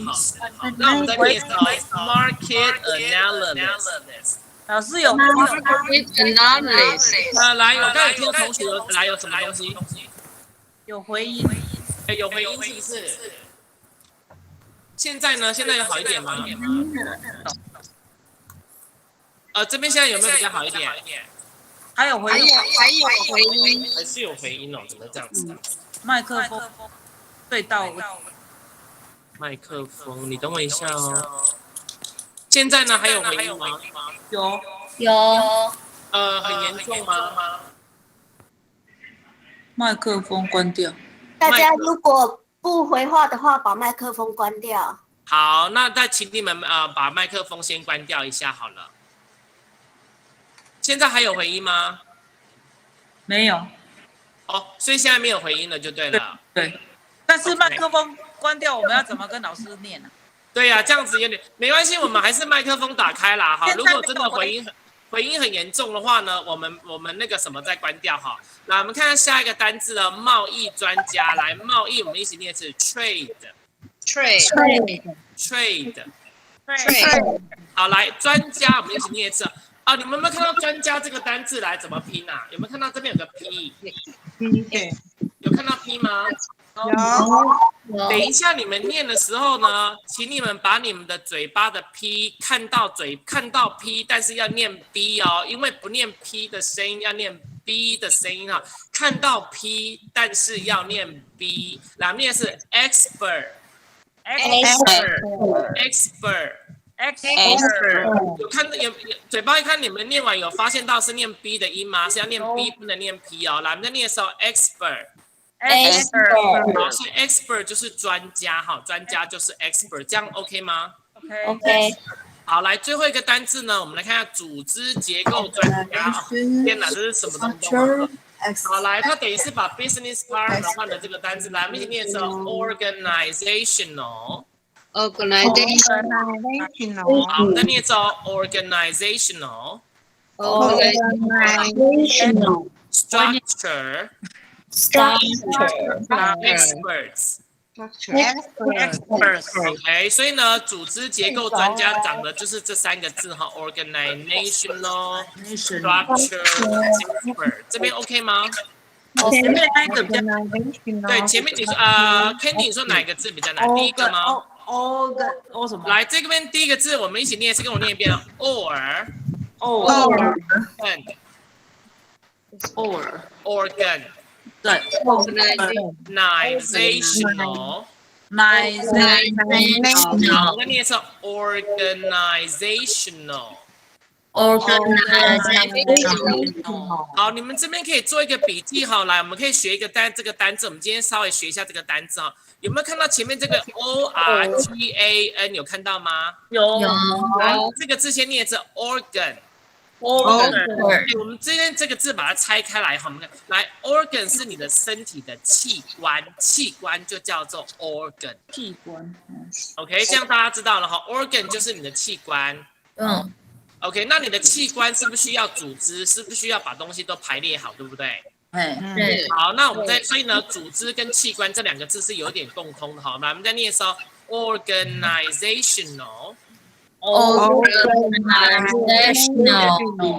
那我们再念一次 market analysis。老师有 analysis。来，我刚才听到同学来有什么东西？有回音，有回音是不是？现在呢？现在有好一点吗？这边现在有没有比较好一点？还有回音，还是有回音哦？怎么这样子？麦克风对到位。麦克风，你等我一下哦。现在呢？还有回音吗？有。很严重吗？麦克风关掉。大家如果不回话的话，把麦克风关掉。好，那再请你们把麦克风先关掉一下好了。现在还有回音吗？没有。哦，所以现在没有回音了就对了。对。但是麦克风关掉，我们要怎么跟老师念呢？对呀，这样子有点没关系，我们还是麦克风打开啦哈。如果真的回音很严重的话呢，我们那个什么再关掉哈。来，我们看看下一个单字了，贸易专家。来，贸易我们一起念是 trade。好，来，专家我们一起念一次。你们有没有看到专家这个单字来怎么拼啊？有没有看到这边有个 P？ 有看到 P 吗？有。等一下你们念的时候呢，请你们把你们的嘴巴的 P 看到 P， 但是要念 B 哦，因为不念 P 的声音要念 B 的声音哈。看到 P， 但是要念 B。来，念的是 expert。有看有嘴巴一看，你们念完有发现到是念 B 的音吗？是要念 B， 不能念 P 哦。来，我们在念的时候 expert。好，所以 expert 就是专家哈，专家就是 expert， 这样 OK 吗 ？OK。好，来最后一个单字呢，我们来看一下组织结构专家。天哪，这是什么东西？好，来，它等于是把 business partner 换了这个单字来，我们一起念的时候 organizational。好，我们再念一次 organizational。structure。experts。OK， 所以呢，组织结构专家讲的就是这三个字哈 ，organizational structure expert， 这边 OK 吗？前面那个比较对，前面你说Candy 你说哪个字比较难？第一个吗？什么？来，这边第一个字我们一起念，是跟我念一遍 organ。对 organizational。好，那念是 organizational。好，你们这边可以做一个笔记哈，来，我们可以学一个这个单字，我们今天稍微学一下这个单字哈。有没有看到前面这个 organ 有看到吗？有。这个字先念是 organ。我们这边这个字把它拆开来，我们看，来 organ 是你的身体的器官，器官就叫做 organ。器官。OK， 这样大家知道了哈 ，organ 就是你的器官。OK， 那你的器官是不是需要组织？是不是需要把东西都排列好，对不对？对。好，那我们所以呢，组织跟器官这两个字是有点共通的哈。那我们再念的时候 organizational。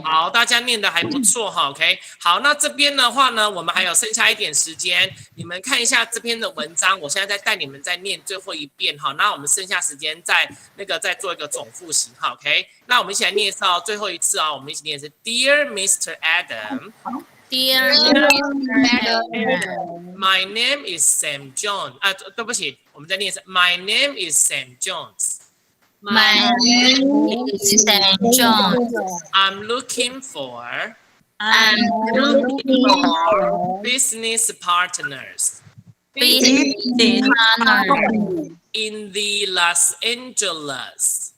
好，大家念的还不错哈 ，OK。好，那这边的话呢，我们还有剩下一点时间，你们看一下这篇的文章，我现在再带你们再念最后一遍哈。那我们剩下时间再做一个总复习哈 ，OK。那我们一起来念到最后一次啊，我们一起念的是 Dear Mr. Adam。Dear Mr. Adam, My name is Sam John。对不起，我们再念一次 My name is Sam Jones。My name is Sam Jones. I'm looking for business partners in the Los Angeles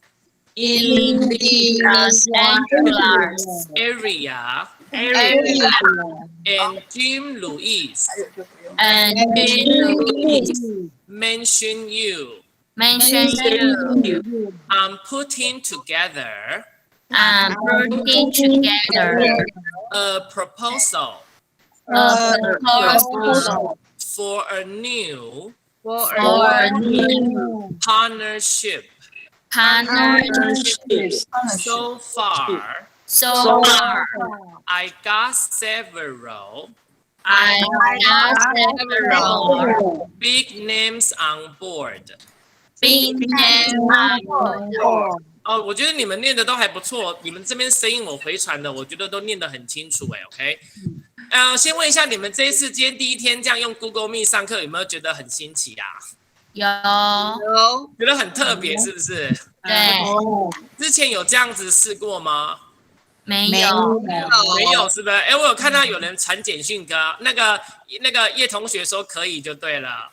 area and Jim Louise mention you mention you. I'm putting together Putting together a proposal a proposal for a new for a new partnership. partnership. So far, So far, I got several I got several big names on board. big names on board.哦，我觉得你们念的都还不错，你们这边声音我回传的，我觉得都念得很清楚哎 ，OK。先问一下，你们这一次今天第一天这样用 Google Meet 上课，有没有觉得很新奇啊？有觉得很特别，是不是？对，之前有这样子试过吗？没有没有，是不是？哎，我有看到有人传简讯哥，那个叶同学说可以就对了。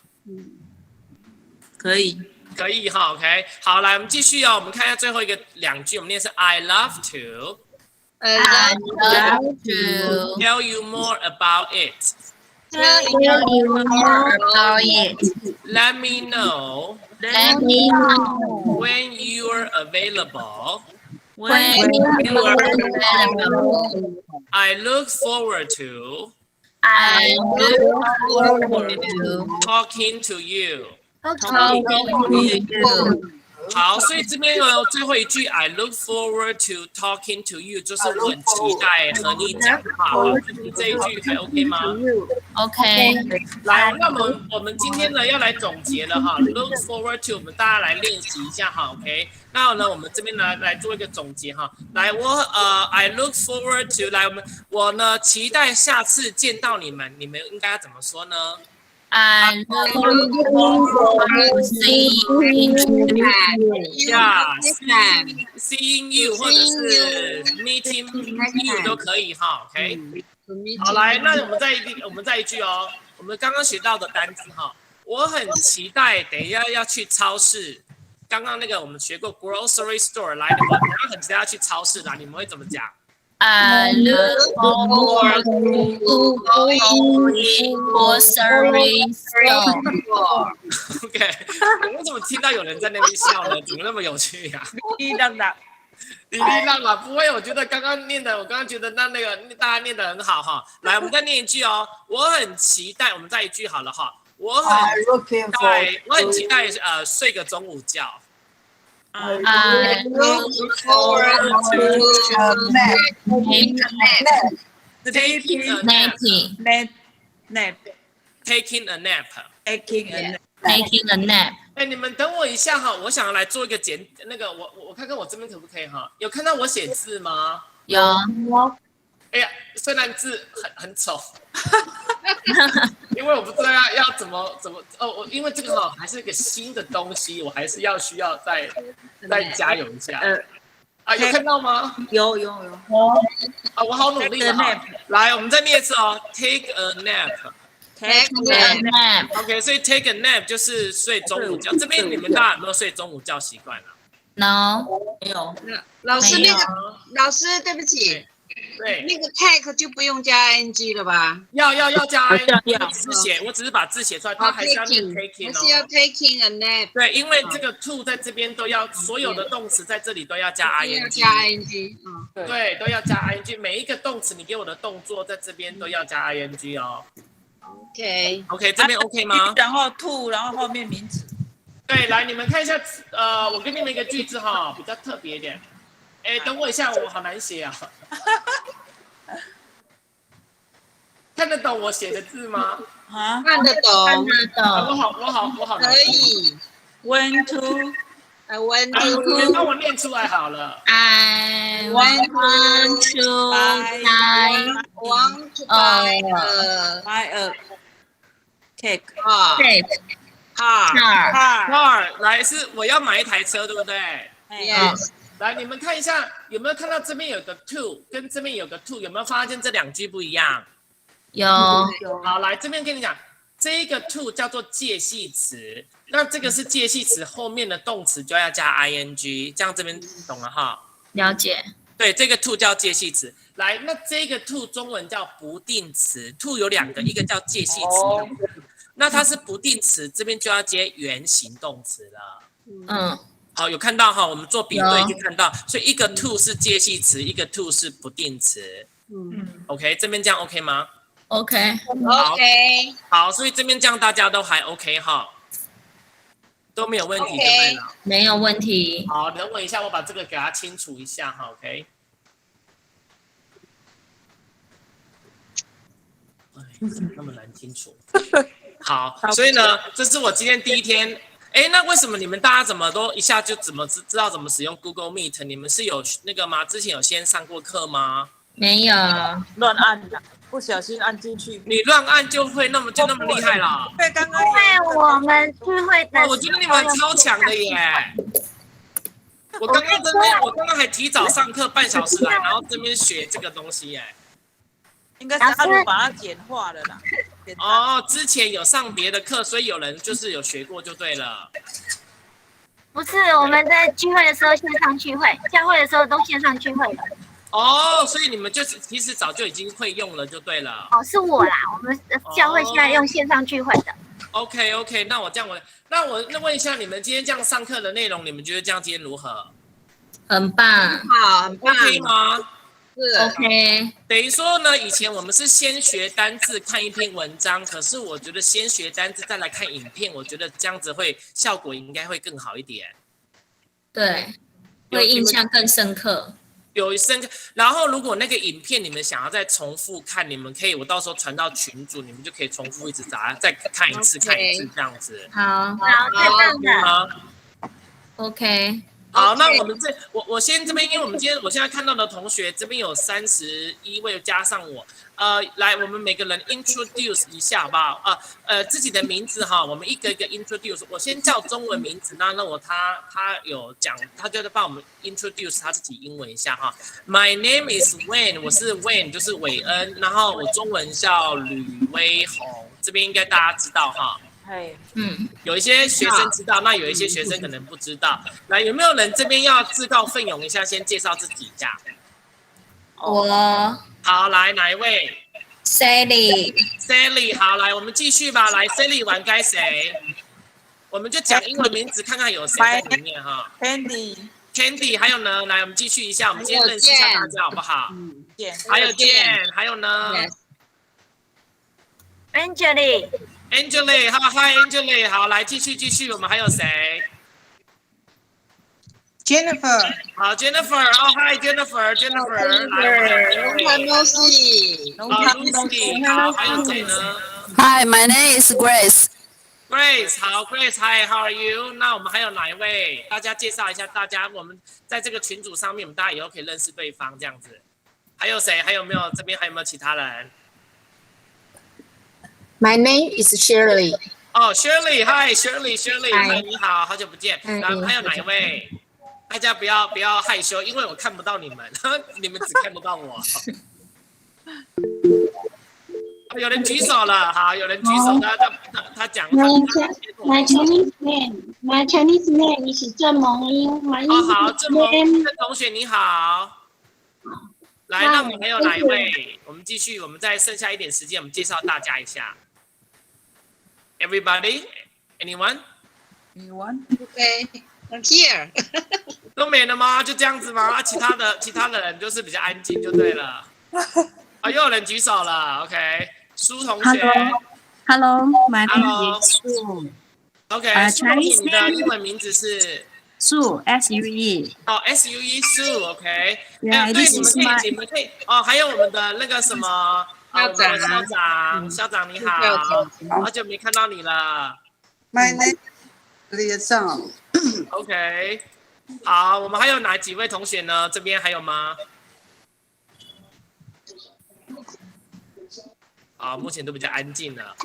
可以。可以哈 ，OK， 好，来我们继续哦，我们看一下最后两句，我们念是 I love to tell you more about it. Tell you more about it. Let me know Let me know when you're available. when you are available. I look forward to I look forward to talking to you. talking to you. 好，所以这边呢最后一句 I look forward to talking to you 就是我很期待和你讲话。这一句还 OK 吗 OK， 来，那我们今天呢要来总结了哈 ，look forward to 我们大家来练习一下哈 ，OK。那呢我们这边呢来做一个总结哈，来I look forward to 来我呢期待下次见到你们，你们应该要怎么说呢？ I look forward to seeing seeing you 或者是 meeting you 都可以哈 ，OK。好，来，那我们再一句哦，我们刚刚学到的单词哈，我很期待等一下要去超市。刚刚那个我们学过 grocery store， 来，我很期待要去超市啦，你们会怎么讲？ I look forward to going grocery store. OK， 我为什么听到有人在那边笑呢？怎么那么有趣呀？滴答答，滴滴答答，不会，我觉得刚刚念的，我刚刚觉得那个大家念得很好哈。来，我们再念一句哦，我很期待，我们再一句好了哈。我很期待睡个中午觉。 I look forward to taking a nap. Taking a nap. Taking a nap. 哎，你们等我一下哈，我想要来做一个我看看我这边可不可以哈？有看到我写字吗？有。哎呀，虽然字很丑，因为我不知道要怎么因为这个哈还是一个新的东西，我还是需要再加油一下。有看到吗？有。我好努力啊！来，我们再念一次哦 ，take a nap。 Take a nap. OK， 所以 take a nap 就是睡中午觉。这边你们大家有没有睡中午觉习惯啊 No， 没有。老师老师对不起，对，那个 take 就不用加 ing 了吧？要加 ing， 我只是把字写出来，它还是要念 taking 还是要 taking a nap。对，因为这个 to 在这边都要所有的动词在这里都要加 ing， 加 ing， 对，都要加 ing， 每一个动词你给我的动作在这边都要加 ing 哦。OK， 这边 OK 吗？然后 to， 然后后面名词。对，来你们看一下，我给你们一个句子哈，比较特别一点。哎，等我一下，我好难写啊。看得懂我写的字吗？啊，看得懂。我好难。可以。When to， I want 你帮我念出来好了。I want to buy a cake. car， 来是我要买一台车，对不对 Yes。来，你们看一下，有没有看到这边有个 to， 跟这边有个 to， 有没有发现这两句不一样？有。好，来这边跟你讲，这个 to 叫做介系词，那这个是介系词后面的动词就要加 ing， 这样这边懂了哈？了解。对，这个 to 叫介系词。来，那这个 to 中文叫不定词 ，to 有两个，一个叫介系词。那它是不定词，这边就要接原形动词了。嗯，好，有看到哈？我们做比对就看到，所以一个 to 是介系词，一个 to 是不定词。OK， 这边这样 OK 吗 ？OK， 好，所以这边这样大家都还 OK 哈，都没有问题，对不对了？没有问题。好，等我一下，我把这个给它清除一下哈 ，OK。那么难清楚。好，所以呢，这是我今天第一天。哎，那为什么你们大家怎么都一下就知道怎么使用 Google Meet？ 你们是有那个吗？之前有先上过课吗？没有，乱按的，不小心按进去。你乱按就会那么厉害了？对，刚刚因为我们聚会的，我觉得你们超强的耶！我刚刚还提早上课半小时来，然后这边学这个东西耶。应该是阿鲁把它简化了啦。哦，之前有上别的课，所以有人就是有学过就对了。不是我们在聚会的时候线上聚会，教会的时候都线上聚会了。哦，所以你们就是其实早就已经会用了就对了。哦，是我啦，我们教会现在用线上聚会的。OK， 那我这样那问一下，你们今天这样上课的内容，你们觉得这样今天如何？很棒，好，很棒 ，OK 吗？是 OK。等于说呢，以前我们是先学单字看一篇文章，可是我觉得先学单字再来看影片，我觉得这样子效果应该会更好一点。对，会印象更深刻。有深刻，然后如果那个影片你们想要再重复看，你们可以我到时候传到群组，你们就可以重复一直再看一次看一次这样子。好，太棒了。OK。好，那我们我先这边，因为我现在看到的同学这边有31位加上我，来我们每个人 introduce 一下好不好？自己的名字哈，我们一个一个 introduce。我先叫中文名字，那他有讲，他就帮我们 introduce 他自己英文一下哈。My name is Wayne， 我是 Wayne， 就是韦恩，然后我中文叫吕威宏，这边应该大家知道哈。有一些学生知道，那有一些学生可能不知道。来，有没有人这边要自告奋勇一下，先介绍自己一下？我。好，来哪一位 ？Sally。好，来我们继续吧。来 ，Sally 玩该谁？我们就讲英文名字，看看有谁在里面哈。Candy， 还有呢？来，我们继续一下，我们今天认识一下大家好不好？还有 Jane， 还有呢 Angela， 好 ，Hi Angela， 好，来继续，我们还有谁 ？Jennifer， 好 ，Jennifer， 哦 ，Hi Jennifer， 龙潭 Lucy， Lucy， 好，还有谁呢 Hi, my name is Grace. Grace， 好 ，Grace，Hi，How are you？ 那我们还有哪一位？大家介绍一下，我们在这个群组上面，我们大家以后可以认识对方这样子。还有谁？还有没有？这边还有没有其他人？ My name is Shirley. 哦 ，Shirley，Hi Shirley， 你好，好久不见。然后还有哪一位？大家不要害羞，因为我看不到你们，你们只看得到我。有人举手了，好，有人举手，他讲。My Chinese name is 郑萌英。哦，好，郑萌英同学你好。来，那我们还有哪一位？我们继续，我们再剩下一点时间，我们介绍大家一下。Everybody, anyone? Okay, I'm here. 都没了吗？就这样子吗？其他的人就是比较安静就对了。又有人举手了 ，OK， 苏同学。Hello, my name is Sue. OK， 苏同学，你的英文名字是 Sue, S-U-E。哦 ，S-U-E Sue，OK。对，你们可以哦，还有我们的那个什么。校长你好，好久没看到你了。My name is Liu Zhang。OK， 好，我们还有哪几位同学呢？这边还有吗？好，目前都比较安静了。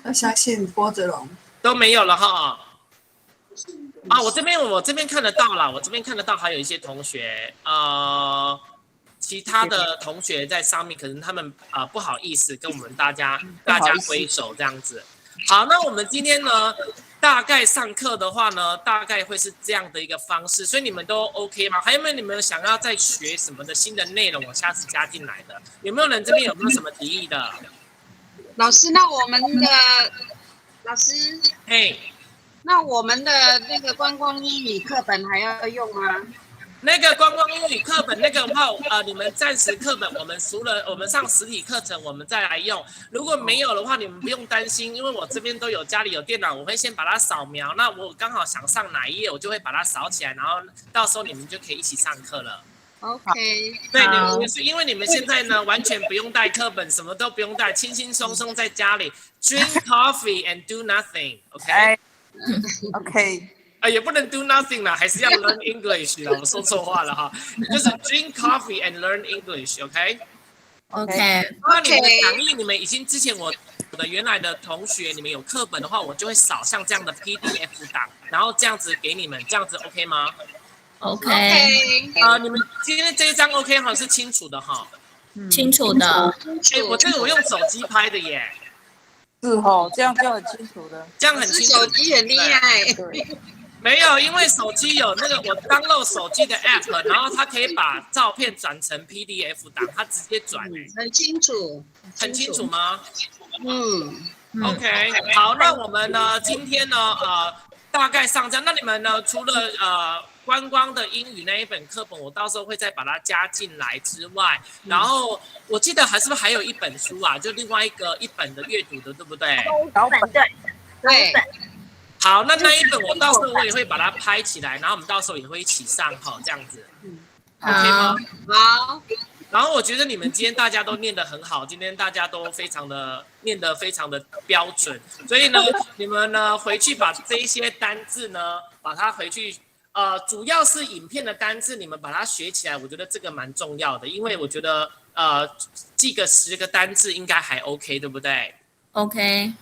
要相信波泽龙。都没有了哈。我这边看得到啦，我这边看得到还有一些同学，其他的同学在上面，可能他们不好意思跟我们大家挥手这样子。好，那我们今天呢，大概上课的话呢，大概会是这样的一个方式，所以你们都 OK 吗？还有没有你们想要再学什么的新的内容，我下次加进来的？有没有人这边有没有什么提议的？老师，那我们的老师，那我们的那个观光英语课本还要用吗？那个观光英语课本那个话，你们暂时课本我们除了我们上实体课程，我们再来用。如果没有的话，你们不用担心，因为我这边都有家里有电脑，我会先把它扫描。那我刚好想上哪一页，我就会把它扫起来，然后到时候你们就可以一起上课了。OK， 对，你们是因为你们现在呢完全不用带课本，什么都不用带，轻轻松松在家里 drink coffee and do nothing。OK。也不能 do nothing 啦，还是要 learn English 啦。我说错话了哈，就是 drink coffee and learn English。OK。OK。那你们的讲义，你们已经之前我的原来的同学，你们有课本的话，我就会扫像这样的 PDF 档，然后这样子给你们，这样子 OK 吗？ OK， 你们今天这一张 OK 好像是清楚的哈，清楚的。我这个我用手机拍的耶，是哦，这样就很清楚的，这样很清楚。手机很厉害。没有，因为手机有那个我download手机的 app， 然后它可以把照片转成 PDF 档，它直接转。很清楚。很清楚吗？OK， 好，那我们呢今天呢大概上架。那你们呢除了观光的英语那一本课本，我到时候会再把它加进来之外，然后我记得是不是还有一本书啊？就另外一本的阅读的，对不对？小本对。好，那一本我到时候我也会把它拍起来，然后我们到时候也会一起上哈，这样子，OK 吗？好。然后我觉得你们今天大家都念得很好，今天大家都念得非常的标准，所以呢，你们呢回去把这一些单字呢，把它回去。主要是影片的单字，你们把它学起来，我觉得这个蛮重要的，因为我觉得记个10个单字应该还 OK， 对不对 ？OK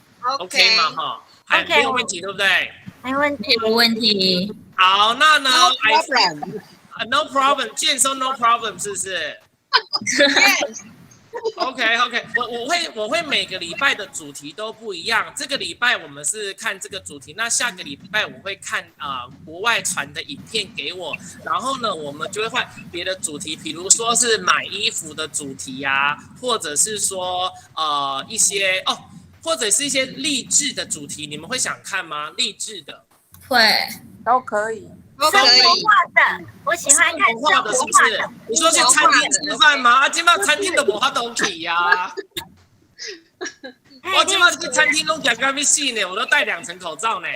嘛哈，还没有问题，对不对？没问题。好，那呢 No problem， 健说 no problem 是不是？OK， 我会每个礼拜的主题都不一样。这个礼拜我们是看这个主题，那下个礼拜我会看国外传的影片给我，然后呢我们就会换别的主题，比如说是买衣服的主题啊，或者是说一些或者是一些励志的主题，你们会想看吗？励志的会都可以。生活化的，我喜欢看生活化的，是不是？你说去餐厅吃饭吗？今晚餐厅都没法都去呀。我今晚去餐厅都讲咖啡戏呢，我都戴2层口罩呢。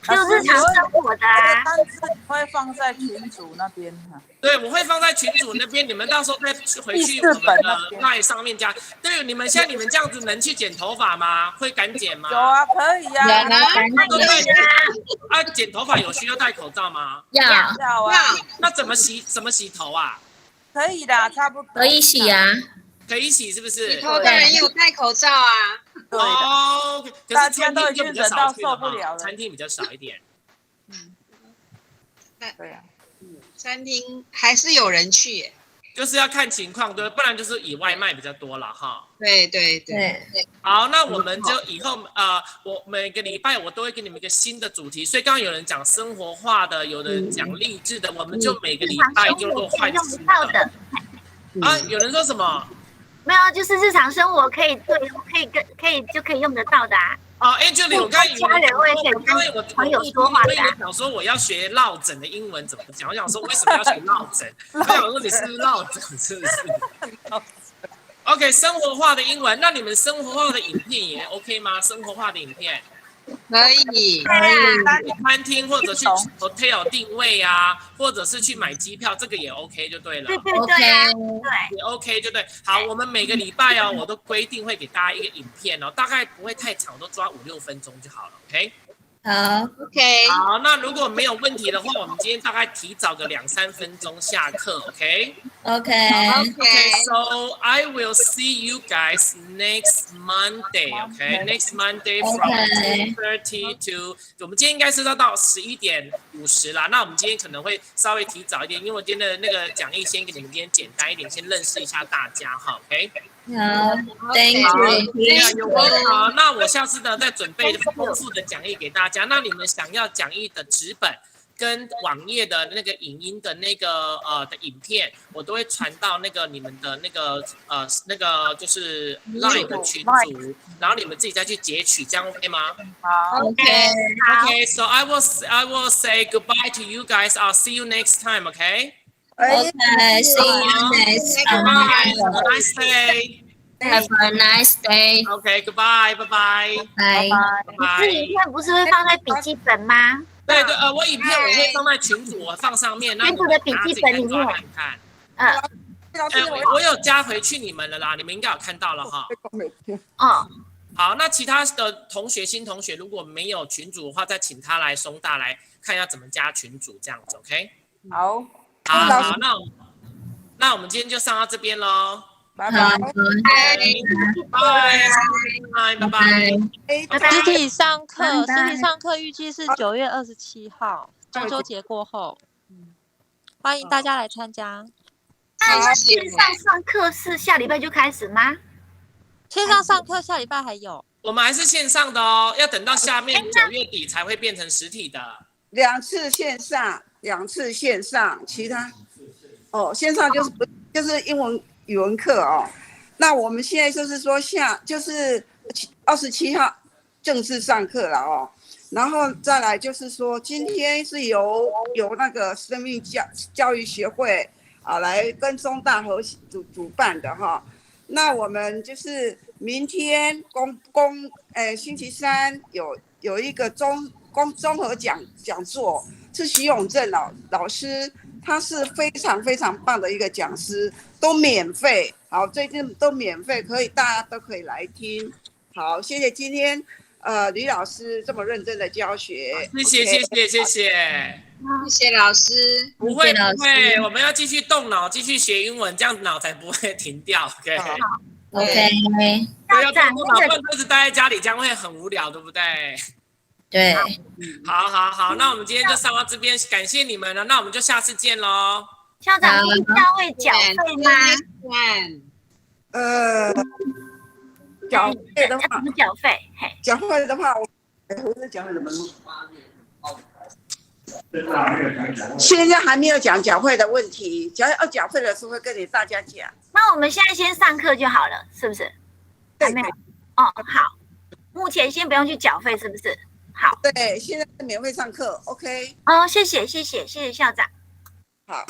就日常生活的单字会放在群组那边哈。对，我会放在群组那边，你们到时候再回去我们的 LINE 上面加。对，你们这样子能去剪头发吗？会敢剪吗？有啊，可以啊。剪头发有需要戴口罩吗？要啊。那怎么洗头啊？可以的，差不多。可以洗啊。可以洗是不是？洗头的人有戴口罩啊。对的。可是餐厅就比较少去了嘛，餐厅比较少一点。对啊。餐厅还是有人去耶，就是要看情况，对，不然就是以外卖比较多了哈。对。好，那我们就以后我每个礼拜我都会给你们一个新的主题，所以刚刚有人讲生活化的，有人讲励志的，我们就每个礼拜就做换新的。有人说什么？没有，就是日常生活可以用得到的啊。Angeline， 我刚才我朋友说话的，我想说我要学落枕的英文怎么讲？我想说为什么要学落枕？我想说你是落枕是不是？OK， 生活化的英文，那你们生活化的影片也 OK 吗？生活化的影片可以。餐厅或者去 hotel 定位啊，或者是去买机票，这个也 OK 就对了。对，也 OK 就对。好，我们每个礼拜我都规定会给大家一个影片大概不会太长，都抓5-6分钟就好了 ，OK。好 ，OK。好，那如果没有问题的话，我们今天大概提早个2-3分钟下课 ，OK。OK。So I will see you guys next Monday, OK? Next Monday from 10:30 to 我们今天应该是要到11:50啦。那我们今天可能会稍微提早一点，因为我今天的那个讲义先给你们今天简单一点，先认识一下大家哈 ，OK？好 ，Thank you。好，那我下次呢再准备丰富的讲义给大家。那你们想要讲义的纸本，跟网页的那个影音的那个的影片，我都会传到那个你们的那个就是 LINE 的群组，然后你们自己再去截取，这样 OK 吗？好 Okay, so I will say goodbye to you guys. I'll see you next time, okay? Okay, see you next time. Bye. Have a nice day. Have a nice day. Okay, goodbye, bye bye. 拜拜。影片不是会放在笔记本吗？对，我影片我会放在群组，我放上面，群组的笔记本里面看。老师，我有加回去你们了啦，你们应该有看到了哈。哦，好，那其他的同学、新同学如果没有群组的话，再请他来松大来看要怎么加群组，这样子 ，OK？ 好，好，那我们今天就上到这边喽。拜拜，拜拜。实体上课预计是9月27号，中秋节过后，欢迎大家来参加。线上上课是下礼拜就开始吗？线上上课下礼拜还有，我们还是线上的哦，要等到下面9月底才会变成实体的。2次线上，2次线上，其他线上就是语文课哦。那我们现在就是说就是27号正式上课了哦。然后再来就是说，今天是由那个生命教育协会来跟中大合主办的哈。那我们就是明天星期三有一个综合讲座，是徐永正老师，他是非常非常棒的一个讲师，都免费，好，最近都免费，大家都可以来听。好，谢谢今天吕老师这么认真的教学，谢谢。谢谢老师，不会，我们要继续动脑，继续学英文，这样脑才不会停掉。OK， 不要动脑，不然一直待在家里，这样会很无聊，对不对？对，好，那我们今天就上到这边，感谢你们了，那我们就下次见喽。校长，教会缴费吗？缴费的话，怎么缴费？缴费的话，我是缴费怎么录？现在还没有讲缴费的问题，要缴费的时候会跟大家讲。那我们现在先上课就好了，是不是？还没有。好，目前先不用去缴费，是不是？好。对，现在是免费上课 ，OK。谢谢校长。好。